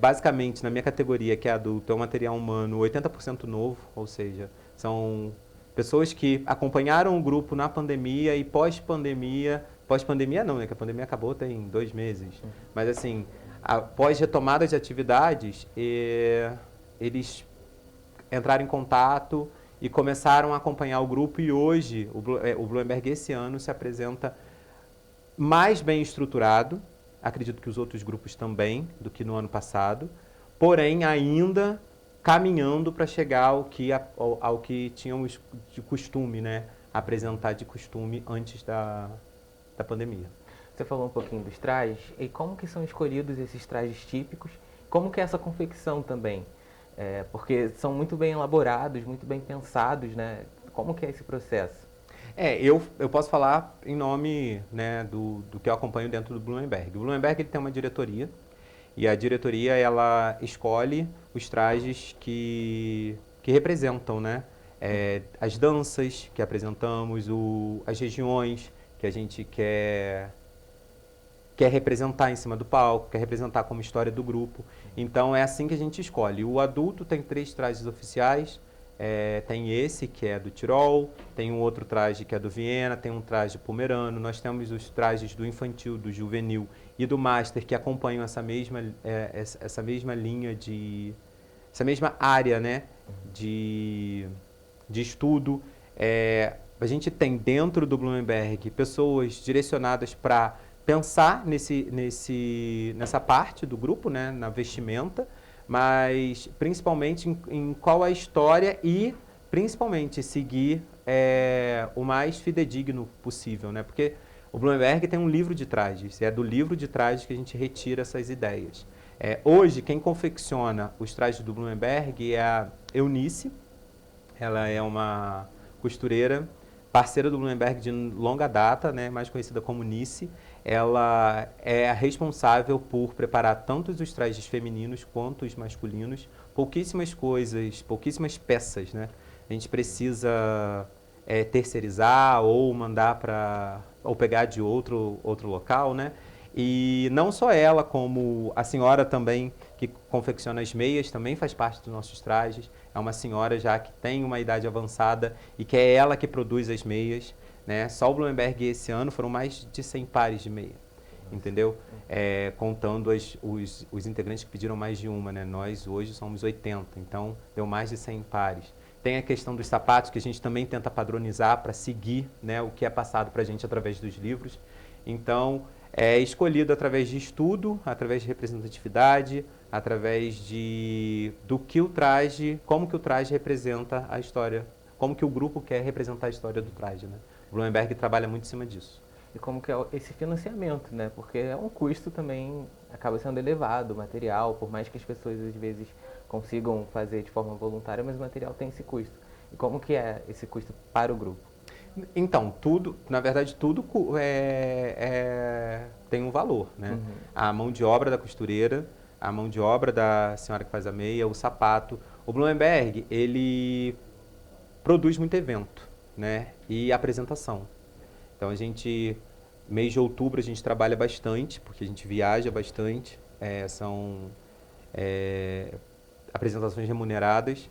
basicamente na minha categoria, que é adulto, é um material humano 80% novo, ou seja, são pessoas que acompanharam o grupo na pandemia e pós-pandemia não, né, que a pandemia acabou tem 2 meses, mas assim, após retomada de atividades, eles entraram em contato e começaram a acompanhar o grupo e hoje o Blumenberg esse ano se apresenta mais bem estruturado, acredito que os outros grupos também, do que no ano passado, porém ainda caminhando para chegar ao que tínhamos de costume, né? Apresentar de costume antes da pandemia. Você falou um pouquinho dos trajes, e como que são escolhidos esses trajes típicos? Como que é essa confecção também? Porque são muito bem elaborados, muito bem pensados, né? Como que é esse processo? Eu posso falar em nome, né, do que eu acompanho dentro do Blumenberg. O Blumenberg ele tem uma diretoria, e a diretoria ela escolhe os trajes que representam, né, as danças que apresentamos, as regiões que a gente quer representar em cima do palco, quer representar como história do grupo. Então é assim que a gente escolhe. O adulto tem 3 trajes oficiais, tem esse que é do Tirol, tem um outro traje que é do Viena, tem um traje pomerano, nós temos os trajes do infantil, do juvenil e do master que acompanham essa mesma linha essa mesma área, né, de estudo. A gente tem dentro do Blumenberg pessoas direcionadas para pensar nessa parte do grupo, né, na vestimenta, mas principalmente em qual a história e principalmente seguir o mais fidedigno possível, né? Porque o Blumenberg tem um livro de trajes, é do livro de trajes que a gente retira essas ideias. Hoje, quem confecciona os trajes do Blumenberg é a Eunice. Ela é uma costureira, parceira do Blumenberg de longa data, né, mais conhecida como Nice. Ela é a responsável por preparar tanto os trajes femininos quanto os masculinos. Pouquíssimas coisas, pouquíssimas peças, né? A gente precisa terceirizar ou mandar ou pegar de outro local, né? E não só ela, como a senhora também que confecciona as meias, também faz parte dos nossos trajes. É uma senhora já que tem uma idade avançada e que é ela que produz as meias, né? Só o Blumenberg esse ano foram mais de 100 pares de meia, entendeu? Contando os integrantes que pediram mais de uma, né? Nós hoje somos 80, então deu mais de 100 pares. Tem a questão dos sapatos, que a gente também tenta padronizar para seguir, né, o que é passado para a gente através dos livros. Então, é escolhido através de estudo, através de representatividade, através do que o traje, como que o traje representa a história, como que o grupo quer representar a história do traje, né? O Blumenberg trabalha muito em cima disso. E como que é esse financiamento, né? Porque é um custo também, acaba sendo elevado, o material, por mais que as pessoas às vezes consigam fazer de forma voluntária, mas o material tem esse custo. E como que é esse custo para o grupo? Então, na verdade, tudo tem um valor, né? Uhum. A mão de obra da costureira, a mão de obra da senhora que faz a meia, o sapato. O Blumenberg, ele produz muito evento, né? E apresentação. Então, mês de outubro, a gente trabalha bastante, porque a gente viaja bastante. São apresentações remuneradas.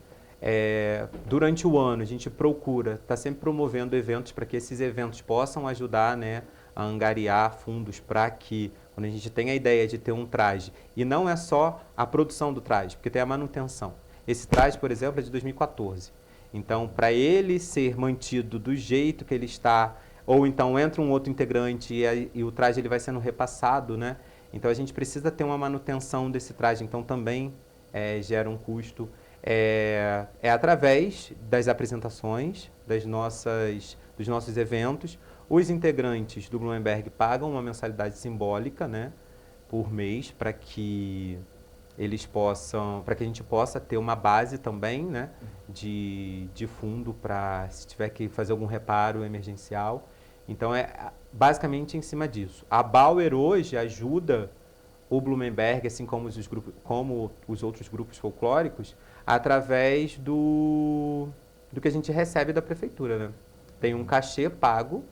Durante o ano, a gente procura estar sempre promovendo eventos para que esses eventos possam ajudar, né, a angariar fundos para que, quando a gente tem a ideia de ter um traje, e não é só a produção do traje, porque tem a manutenção. Esse traje, por exemplo, é de 2014. Então, para ele ser mantido do jeito que ele está, ou então entra um outro integrante e o traje ele vai sendo repassado, né? Então, a gente precisa ter uma manutenção desse traje, então também gera um custo. Através das apresentações, dos nossos eventos. Os integrantes do Blumenberg pagam uma mensalidade simbólica, né, por mês, para que a gente possa ter uma base também, né, de fundo para se tiver que fazer algum reparo emergencial. Então, basicamente em cima disso. A Bauer hoje ajuda o Blumenberg, assim como os outros grupos folclóricos, através do que a gente recebe da prefeitura, né? Tem um cachê pago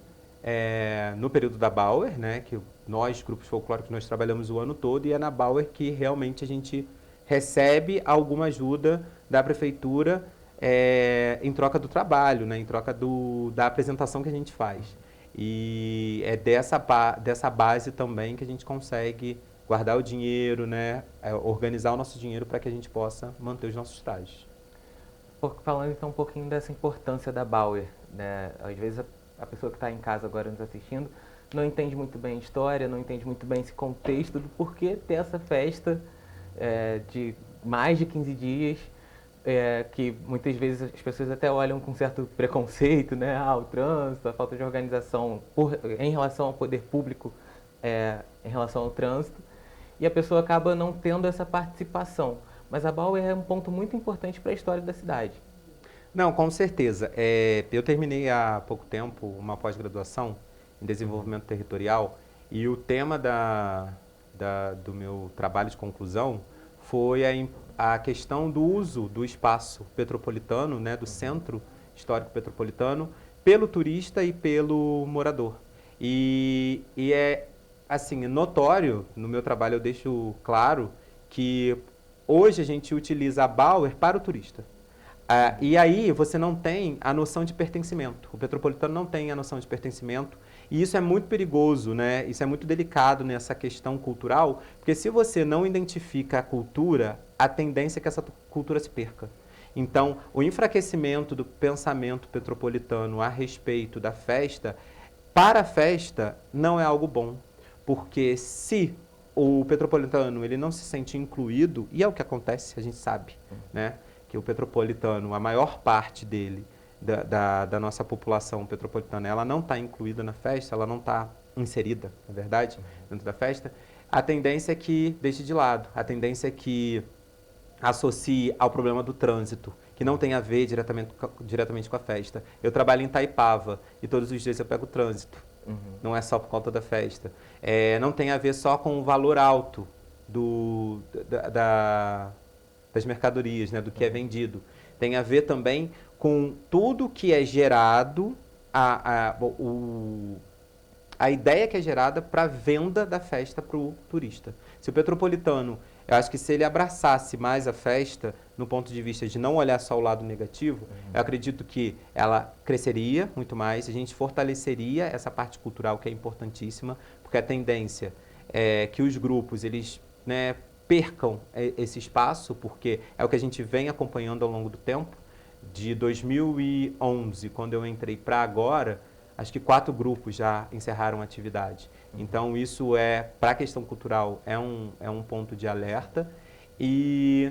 no período da Bauer, né? Que nós, grupos folclóricos, nós trabalhamos o ano todo, e é na Bauer que realmente a gente recebe alguma ajuda da prefeitura em troca do trabalho, né? Em troca da apresentação que a gente faz. E é dessa base também que a gente consegue guardar o dinheiro, né? Organizar o nosso dinheiro para que a gente possa manter os nossos trajes. Falando então um pouquinho dessa importância da Bauer, né? Às vezes a pessoa que está em casa agora nos assistindo não entende muito bem a história, não entende muito bem esse contexto do porquê ter essa festa de mais de 15 dias, que muitas vezes as pessoas até olham com certo preconceito, né? O trânsito, a falta de organização em relação ao poder público, em relação ao trânsito, e a pessoa acaba não tendo essa participação. Mas a Bauer é um ponto muito importante para a história da cidade. Não, com certeza. Eu terminei há pouco tempo uma pós-graduação em desenvolvimento territorial, e o tema do meu trabalho de conclusão foi a questão do uso do espaço petropolitano, né, do centro histórico petropolitano, pelo turista e pelo morador. E assim, notório, no meu trabalho eu deixo claro que hoje a gente utiliza a Bauer para o turista. E aí você não tem a noção de pertencimento. O petropolitano não tem a noção de pertencimento. E isso é muito perigoso, né? Isso é muito delicado nessa questão cultural, porque se você não identifica a cultura, a tendência é que essa cultura se perca. Então, o enfraquecimento do pensamento petropolitano a respeito da festa, para a festa, não é algo bom. Porque se o petropolitano ele não se sente incluído, e é o que acontece, a gente sabe, né? Que o petropolitano, a maior parte dele, da nossa população petropolitana, ela não está incluída na festa, ela não está inserida, na verdade, dentro da festa, a tendência é que deixe de lado, a tendência é que associe ao problema do trânsito. que não tem a ver diretamente com a festa. Eu trabalho em Itaipava e todos os dias eu pego o trânsito. Não é só por conta da festa. Não tem a ver só com o valor alto das mercadorias, né, do que é vendido. Tem a ver também com tudo que é gerado, a ideia que é gerada para a venda da festa para o turista. Se o Petropolitano, eu acho que se ele abraçasse mais a festa, no ponto de vista de não olhar só o lado negativo, eu acredito que ela cresceria muito mais, a gente fortaleceria essa parte cultural que é importantíssima, porque a tendência é que os grupos, eles, né, percam esse espaço, porque é o que a gente vem acompanhando ao longo do tempo. De 2011, quando eu entrei para agora, acho que 4 grupos já encerraram a atividade. Então, isso para a questão cultural, é um ponto de alerta. E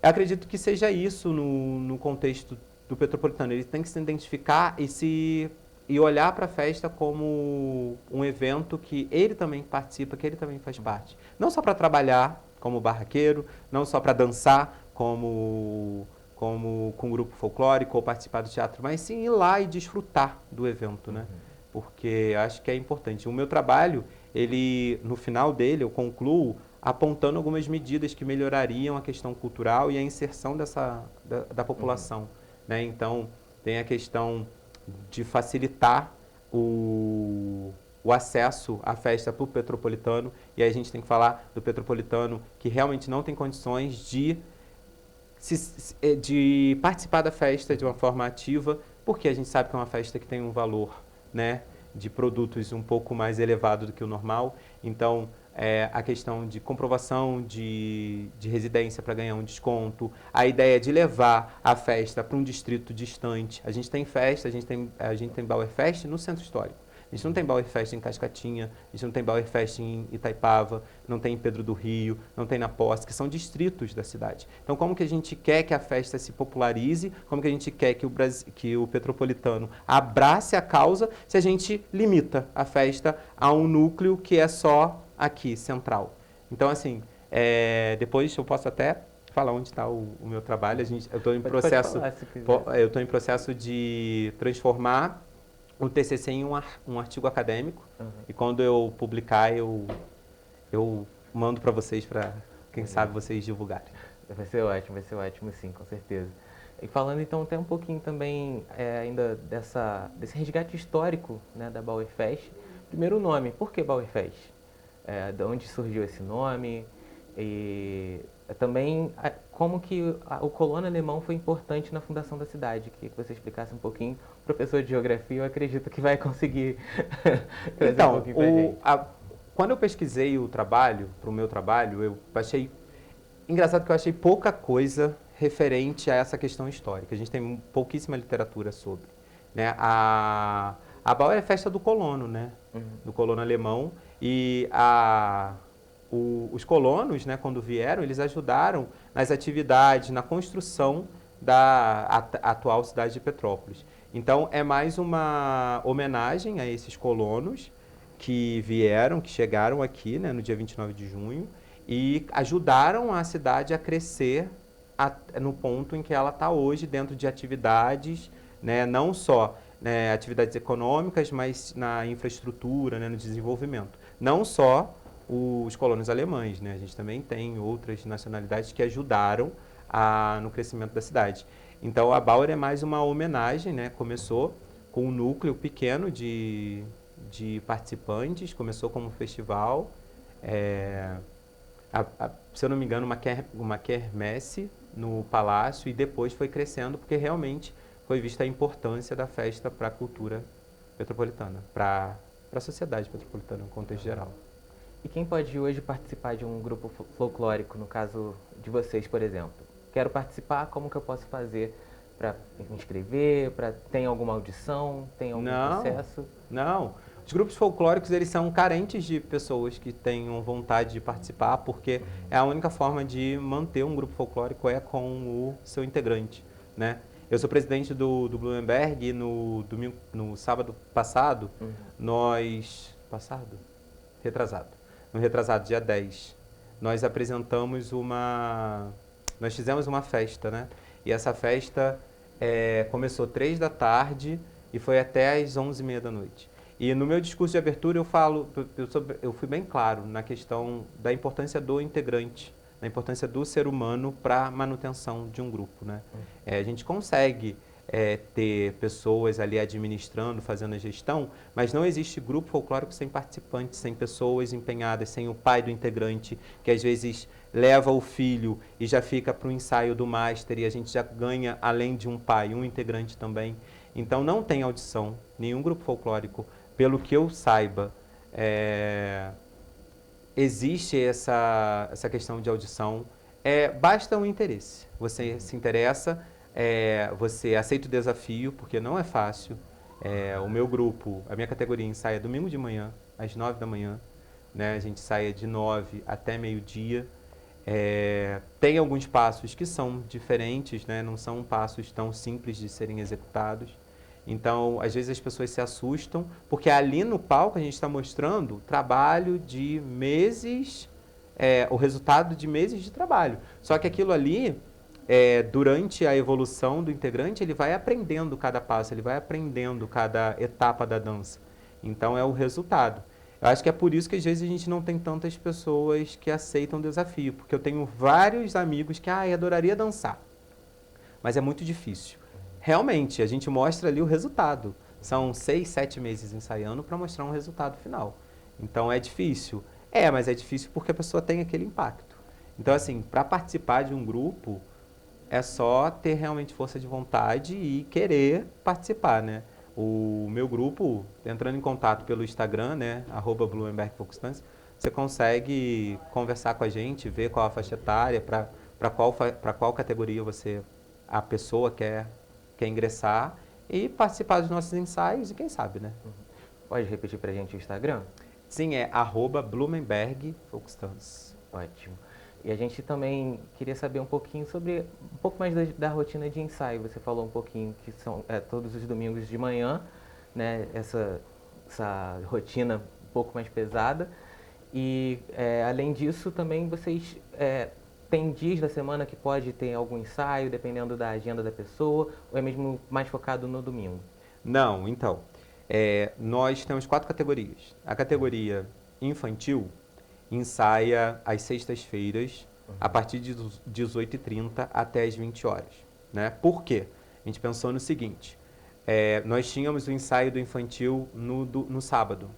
eu acredito que seja isso no contexto do Petropolitano. Ele tem que se identificar e olhar para a festa como um evento que ele também participa, que ele também faz parte. Não só para trabalhar como barraqueiro, não só para dançar como com um grupo folclórico ou participar do teatro, mas sim ir lá e desfrutar do evento, né? Porque acho que é importante. O meu trabalho, no final dele, eu concluo apontando algumas medidas que melhorariam a questão cultural e a inserção da população, né? Então, tem a questão de facilitar o acesso à festa para o Petropolitano, e aí a gente tem que falar do Petropolitano que realmente não tem condições de participar da festa de uma forma ativa, porque a gente sabe que é uma festa que tem um valor, né, de produtos um pouco mais elevado do que o normal. Então, a questão de comprovação de residência para ganhar um desconto, a ideia de levar a festa para um distrito distante. A gente tem festa, a gente tem Bauerfest no Centro Histórico. A gente não tem Bauerfest em Cascatinha, a gente não tem Bauerfest em Itaipava, não tem em Pedro do Rio, não tem na Posse, que são distritos da cidade. Então, como que a gente quer que a festa se popularize, como que a gente quer que o Petropolitano abrace a causa, se a gente limita a festa a um núcleo que é só aqui, central. Então, assim, depois eu posso até falar onde está o meu trabalho. Eu estou em processo de transformar o TCC em um artigo acadêmico, e quando eu publicar, eu mando para vocês, para quem sabe vocês divulgarem. Vai ser ótimo sim, com certeza. E falando então até um pouquinho também ainda desse resgate histórico, né, da Bauerfest. Primeiro o nome, por que Bauerfest? De onde surgiu esse nome? E também como que o colono alemão foi importante na fundação da cidade. Queria que você explicasse um pouquinho. O professor de geografia, eu acredito que vai conseguir trazer então, um pouquinho pra gente. Quando eu pesquisei o trabalho, para o meu trabalho, eu achei engraçado que eu achei pouca coisa referente a essa questão histórica. A gente tem pouquíssima literatura sobre, né? A Bauer é festa do colono, né? Do colono alemão, e os colonos, né, quando vieram, eles ajudaram nas atividades, na construção da atual cidade de Petrópolis. Então, é mais uma homenagem a esses colonos que vieram, que chegaram aqui, né, no dia 29 de junho, e ajudaram a cidade a crescer no ponto em que ela está hoje, dentro de atividades, né, não só, né, atividades econômicas, mas na infraestrutura, né, no desenvolvimento. Não só os colonos alemães, né? A gente também tem outras nacionalidades que ajudaram no crescimento da cidade. Então, a Bauer é mais uma homenagem, né? Começou com um núcleo pequeno de participantes, começou como festival, se eu não me engano, uma quermesse no palácio, e depois foi crescendo, porque realmente foi vista a importância da festa para a cultura petropolitana, para a sociedade petropolitana, no contexto geral. E quem pode hoje participar de um grupo folclórico, no caso de vocês, por exemplo? Quero participar, como que eu posso fazer para me inscrever? Tem alguma audição? Tem algum processo? Não. Os grupos folclóricos, eles são carentes de pessoas que tenham vontade de participar, porque é a única forma de manter um grupo folclórico com o seu integrante, né? Eu sou presidente do Blumenberg, e no sábado passado, no retrasado, dia 10, nós fizemos uma festa, né? E essa festa começou 3 da tarde e foi até às 11h30 da noite. E no meu discurso de abertura eu fui bem claro na questão da importância do integrante, da importância do ser humano para a manutenção de um grupo, né? A gente consegue ter pessoas ali administrando, fazendo a gestão, mas não existe grupo folclórico sem participantes, sem pessoas empenhadas, sem o pai do integrante, que às vezes leva o filho e já fica para o ensaio do master e a gente já ganha, além de um pai, um integrante também. Então não tem audição, nenhum grupo folclórico, pelo que eu saiba, existe essa questão de audição. Basta um interesse. Você se interessa, você aceita o desafio, porque não é fácil. O meu grupo, a minha categoria ensaia domingo de manhã, às 9 da manhã. Né? A gente saia de 9 até meio-dia. Tem alguns passos que são diferentes, né? Não são passos tão simples de serem executados. Então, às vezes as pessoas se assustam, porque ali no palco a gente está mostrando trabalho de meses, o resultado de meses de trabalho. Só que aquilo ali, durante a evolução do integrante, ele vai aprendendo cada passo, ele vai aprendendo cada etapa da dança. Então, é o resultado. Eu acho que é por isso que às vezes a gente não tem tantas pessoas que aceitam o desafio, porque eu tenho vários amigos que adoraria dançar, mas é muito difícil. Realmente, a gente mostra ali o resultado. São 6, 7 meses ensaiando para mostrar um resultado final. Então é difícil. Mas é difícil porque a pessoa tem aquele impacto. Então, assim, para participar de um grupo, é só ter realmente força de vontade e querer participar, né? O meu grupo, entrando em contato pelo Instagram, né, @BlumenbergFolkStance, você consegue conversar com a gente, ver qual a faixa etária, para qual categoria a pessoa quer ingressar e participar dos nossos ensaios e quem sabe, né? Pode repetir pra gente o Instagram? Sim, é @BlumenbergFolkStance. Ótimo. E a gente também queria saber um pouco mais da rotina de ensaio. Você falou um pouquinho que são todos os domingos de manhã, né? Essa rotina um pouco mais pesada. E além disso, também vocês tem dias da semana que pode ter algum ensaio, dependendo da agenda da pessoa, ou é mesmo mais focado no domingo? Não, então, nós temos 4 categorias. A categoria infantil ensaia às sextas-feiras, a partir de 18h30 até as 20 horas. Né? Por quê? A gente pensou no seguinte, nós tínhamos o ensaio do infantil no sábado,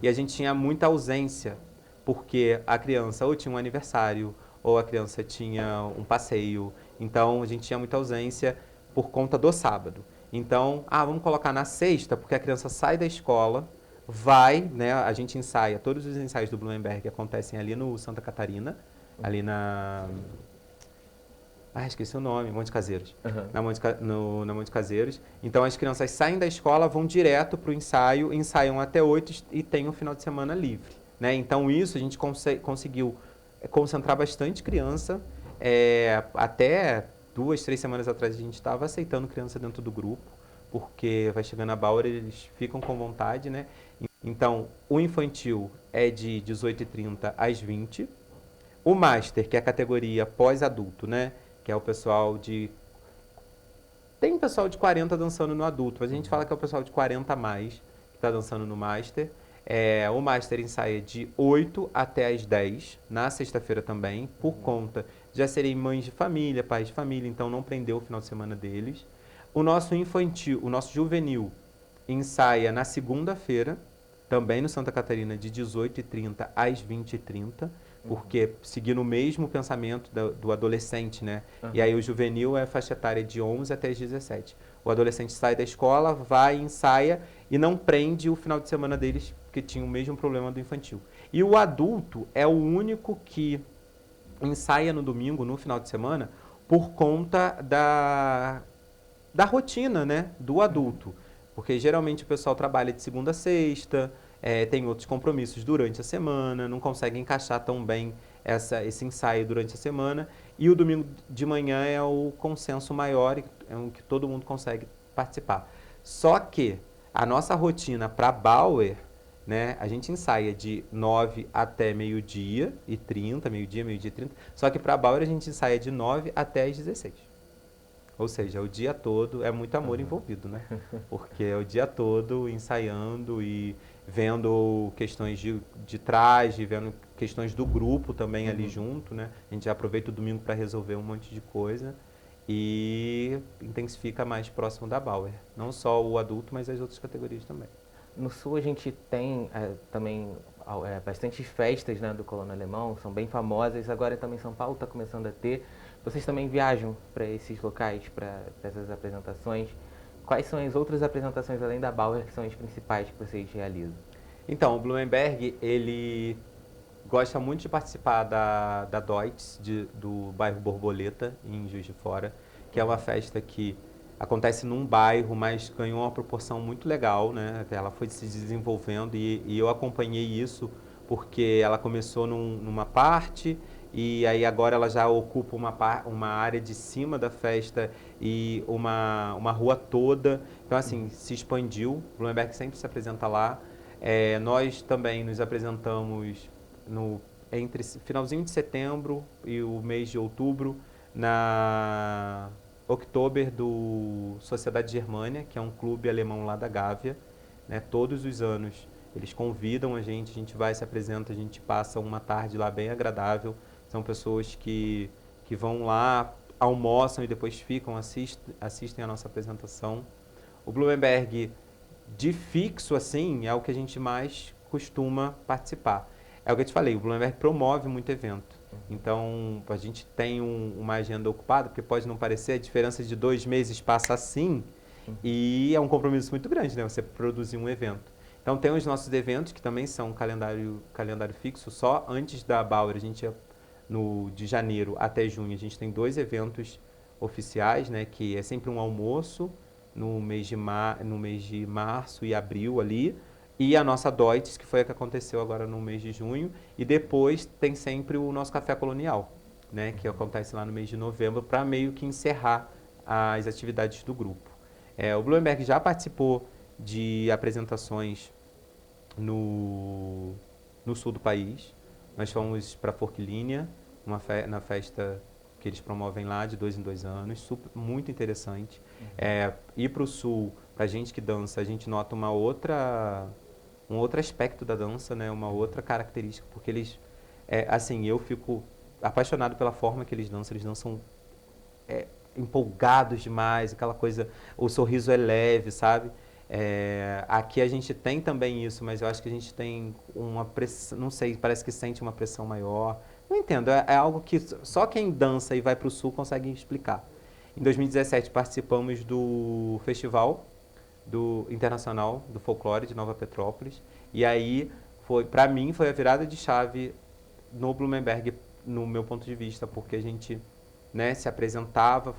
e a gente tinha muita ausência, porque a criança ou tinha um aniversário, ou a criança tinha um passeio, então a gente tinha muita ausência por conta do sábado. Então, vamos colocar na sexta, porque a criança sai da escola, vai, né, a gente ensaia, todos os ensaios do Blumenberg acontecem ali no Santa Catarina, ali na... esqueci o nome, Monte Caseiros. Na Monte Caseiros. Então, as crianças saem da escola, vão direto para o ensaio, ensaiam até 8 e tem um final de semana livre. Né? Então, isso a gente conseguiu concentrar bastante criança. Até 2, 3 semanas atrás a gente estava aceitando criança dentro do grupo, porque vai chegando a Bauer, eles ficam com vontade, né? Então, o infantil é de 18h30 às 20h. O Master, que é a categoria pós-adulto, né? Que é o pessoal de... Tem pessoal de 40 dançando no adulto, mas a gente fala que é o pessoal de 40 a mais que está dançando no Master. O Master ensaia de 8 até as 10, na sexta-feira também, por conta de já serem mães de família, pais de família, então não prendeu o final de semana deles. O nosso infantil, o nosso juvenil, ensaia na segunda-feira, também no Santa Catarina, de 18h30 às 20h30, porque seguindo o mesmo pensamento do adolescente, né? E aí o juvenil é a faixa etária de 11 até as 17. O adolescente sai da escola, vai, ensaia e não prende o final de semana deles, que tinha o mesmo problema do infantil. E o adulto é o único que ensaia no domingo, no final de semana, por conta da rotina, né, do adulto. Porque geralmente o pessoal trabalha de segunda a sexta, tem outros compromissos durante a semana, não consegue encaixar tão bem esse ensaio durante a semana. E o domingo de manhã é o consenso maior, é o que todo mundo consegue participar. Só que a nossa rotina para Bauer, né, a gente ensaia de 9 até meio-dia e 30, meio-dia e 30. Só que para Bauer a gente ensaia de 9 até as 16. Ou seja, o dia todo é muito amor envolvido, né? Porque é o dia todo ensaiando e vendo questões de traje, vendo questões do grupo também ali junto, né? A gente aproveita o domingo para resolver um monte de coisa e intensifica mais próximo da Bauer. Não só o adulto, mas as outras categorias também. No Sul a gente tem também bastante festas, né, do Colono Alemão, são bem famosas. Agora também São Paulo está começando a ter. Vocês também viajam para esses locais, para essas apresentações? Quais são as outras apresentações além da Bauer que são as principais que vocês realizam? Então, o Blumenberg, ele gosta muito de participar da Deutz, do bairro Borboleta, em Juiz de Fora, que é uma festa que acontece num bairro, mas ganhou uma proporção muito legal, né? Ela foi se desenvolvendo e eu acompanhei isso porque ela começou numa parte e aí agora ela já ocupa uma área de cima da festa e uma rua toda. Então, assim, se expandiu. O Blumenberg sempre se apresenta lá. Nós também nos apresentamos entre finalzinho de setembro e o mês de outubro na Oktober do Sociedade Germânia, que é um clube alemão lá da Gávea, né? Todos os anos eles convidam a gente vai, se apresenta, a gente passa uma tarde lá bem agradável. São pessoas que vão lá, almoçam e depois ficam, assistem a nossa apresentação. O Blumenberg, de fixo, assim, é o que a gente mais costuma participar. É o que eu te falei, o Blumenberg promove muito evento. Então, a gente tem uma agenda ocupada, porque pode não parecer, a diferença de 2 meses passa assim, e é um compromisso muito grande, né? Você produzir um evento. Então, tem os nossos eventos, que também são calendário fixo. Só antes da Bauer, a gente de janeiro até junho, a gente tem 2 eventos oficiais, né? Que é sempre um almoço no mês de março e abril ali, e a nossa Deutz, que foi a que aconteceu agora no mês de junho, e depois tem sempre o nosso Café Colonial, né, que acontece lá no mês de novembro, para meio que encerrar as atividades do grupo. O Blumenberg já participou de apresentações no sul do país. Nós fomos para Forquilhinha, na festa que eles promovem lá de 2 em 2 anos, muito interessante. Ir para o sul, para a gente que dança, a gente nota um outro aspecto da dança, né? Uma outra característica, porque eles, assim, eu fico apaixonado pela forma que eles dançam empolgados demais, aquela coisa, o sorriso é leve, sabe? Aqui a gente tem também isso, mas eu acho que a gente tem uma pressão, não sei, parece que sente uma pressão maior. Não entendo, é algo que só quem dança e vai para o sul consegue explicar. Em 2017 participamos do Festival Internacional do Folclore de Nova Petrópolis, e aí para mim foi a virada de chave no Blumenberg, no meu ponto de vista, porque a gente, né, se apresentava,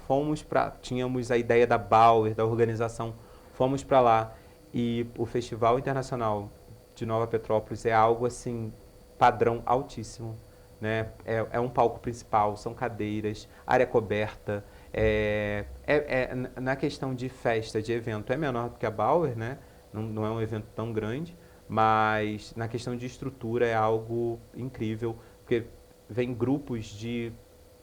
tínhamos a ideia da Bauer, da organização, fomos para lá, e o Festival Internacional de Nova Petrópolis é algo assim, padrão altíssimo, né? É um palco principal, são cadeiras, área coberta. Na questão de festa, de evento, é menor do que a Bauer, né? Não é um evento tão grande, mas na questão de estrutura é algo incrível, porque vem grupos de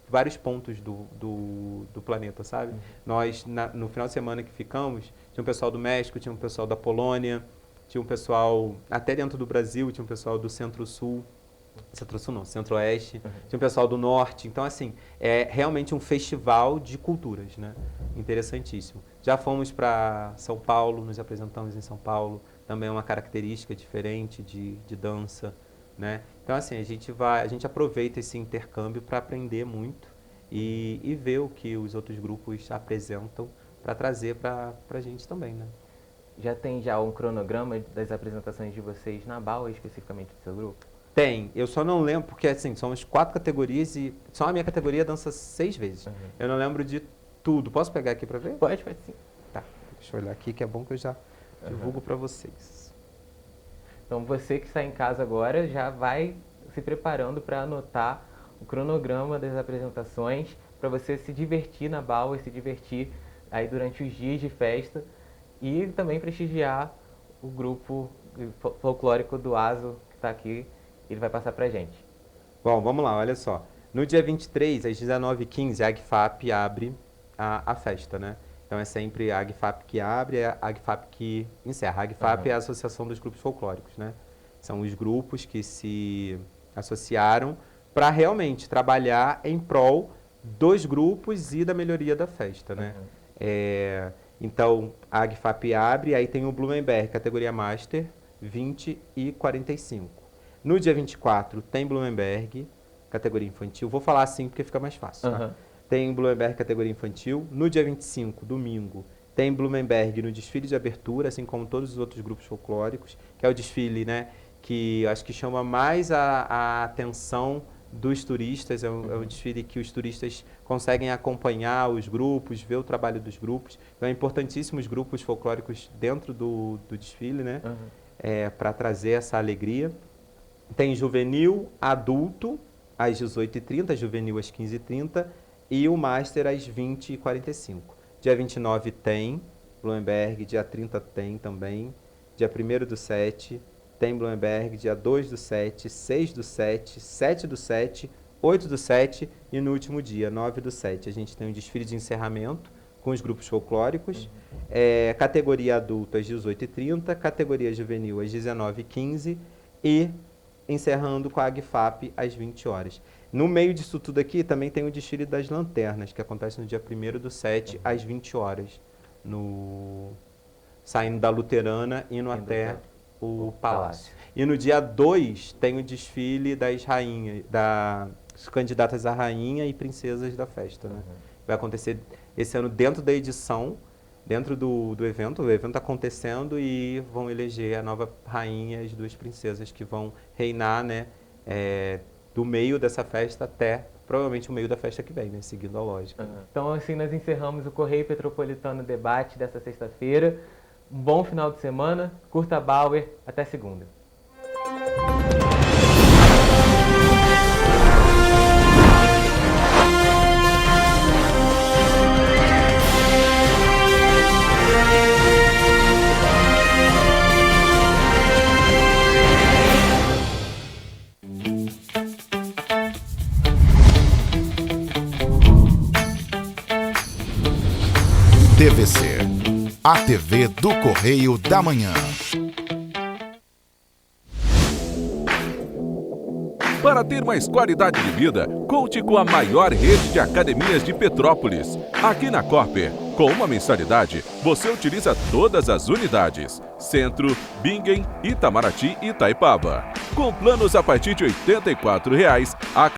vários pontos do planeta, sabe? Nós, no final de semana que ficamos, tinha um pessoal do México, tinha um pessoal da Polônia, tinha um pessoal, até dentro do Brasil, tinha um pessoal do Centro-Sul, Centro-Sul não, Centro-Oeste, tinha um pessoal do Norte. Então, assim, é realmente um festival de culturas, né? Interessantíssimo. Já fomos para São Paulo, nos apresentamos em São Paulo, também é uma característica diferente de dança, né? Então, assim, a gente aproveita esse intercâmbio para aprender muito e ver o que os outros grupos apresentam para trazer para a gente também, né? Já tem um cronograma das apresentações de vocês na Bauer, especificamente do seu grupo? Tem, eu só não lembro, porque assim, somos 4 categorias e só a minha categoria dança 6 vezes. Eu não lembro de tudo. Posso pegar aqui para ver? Pode sim. Tá, deixa eu olhar aqui, que é bom que eu já divulgo para vocês. Então você que está em casa agora já vai se preparando para anotar o cronograma das apresentações, para você se divertir na Bauer, se divertir aí durante os dias de festa e também prestigiar o grupo folclórico do ASO que está aqui. Ele vai passar pra gente. Bom, vamos lá, olha só. No dia 23, às 19h15, a AGFAP abre a festa, né? Então é sempre a AGFAP que abre e a AGFAP que encerra. A AGFAP é a Associação dos Grupos Folclóricos, né? São os grupos que se associaram para realmente trabalhar em prol dos grupos e da melhoria da festa, né? Então, a AGFAP abre, aí tem o Blumenberg, categoria Master, 20 e 45. No dia 24, tem Blumenberg, categoria infantil. Vou falar assim porque fica mais fácil, tá? Tem Blumenberg, categoria infantil. No dia 25, domingo, tem Blumenberg no desfile de abertura, assim como todos os outros grupos folclóricos, que é o desfile, né, que acho que chama mais a atenção dos turistas. É um desfile que os turistas conseguem acompanhar os grupos, ver o trabalho dos grupos. Então é importantíssimo os grupos folclóricos dentro do desfile, né, para trazer essa alegria. Tem juvenil, adulto, às 18h30, juvenil às 15h30 e o Master às 20h45. Dia 29 tem Blumenberg, dia 30 tem também, dia 1º/7 tem Blumenberg, dia 2/7, 6/7, 7/7, 8/7 e no último dia, 9/7. A gente tem um desfile de encerramento com os grupos folclóricos, categoria adulto às 18h30, categoria juvenil às 19h15 e encerrando com a AGFAP às 20 horas. No meio disso tudo aqui também tem o desfile das lanternas, que acontece no dia 1º/7 às 20 horas, saindo da Luterana, indo até o Palácio. E no dia 2 tem o desfile das rainhas, das candidatas a rainha e princesas da festa, né? Vai acontecer esse ano dentro da edição, dentro do evento. O evento está acontecendo e vão eleger a nova rainha e as 2 princesas que vão reinar, né, do meio dessa festa até provavelmente o meio da festa que vem, né, seguindo a lógica. Então assim nós encerramos o Correio Petropolitano Debate dessa sexta-feira. Um bom final de semana, curta a Bauer, até segunda. TVC, a TV do Correio da Manhã. Para ter mais qualidade de vida, conte com a maior rede de academias de Petrópolis. Aqui na Corper, com uma mensalidade, você utiliza todas as unidades: Centro, Bingen, Itamaraty e Itaipava. Com planos a partir de R$ 84,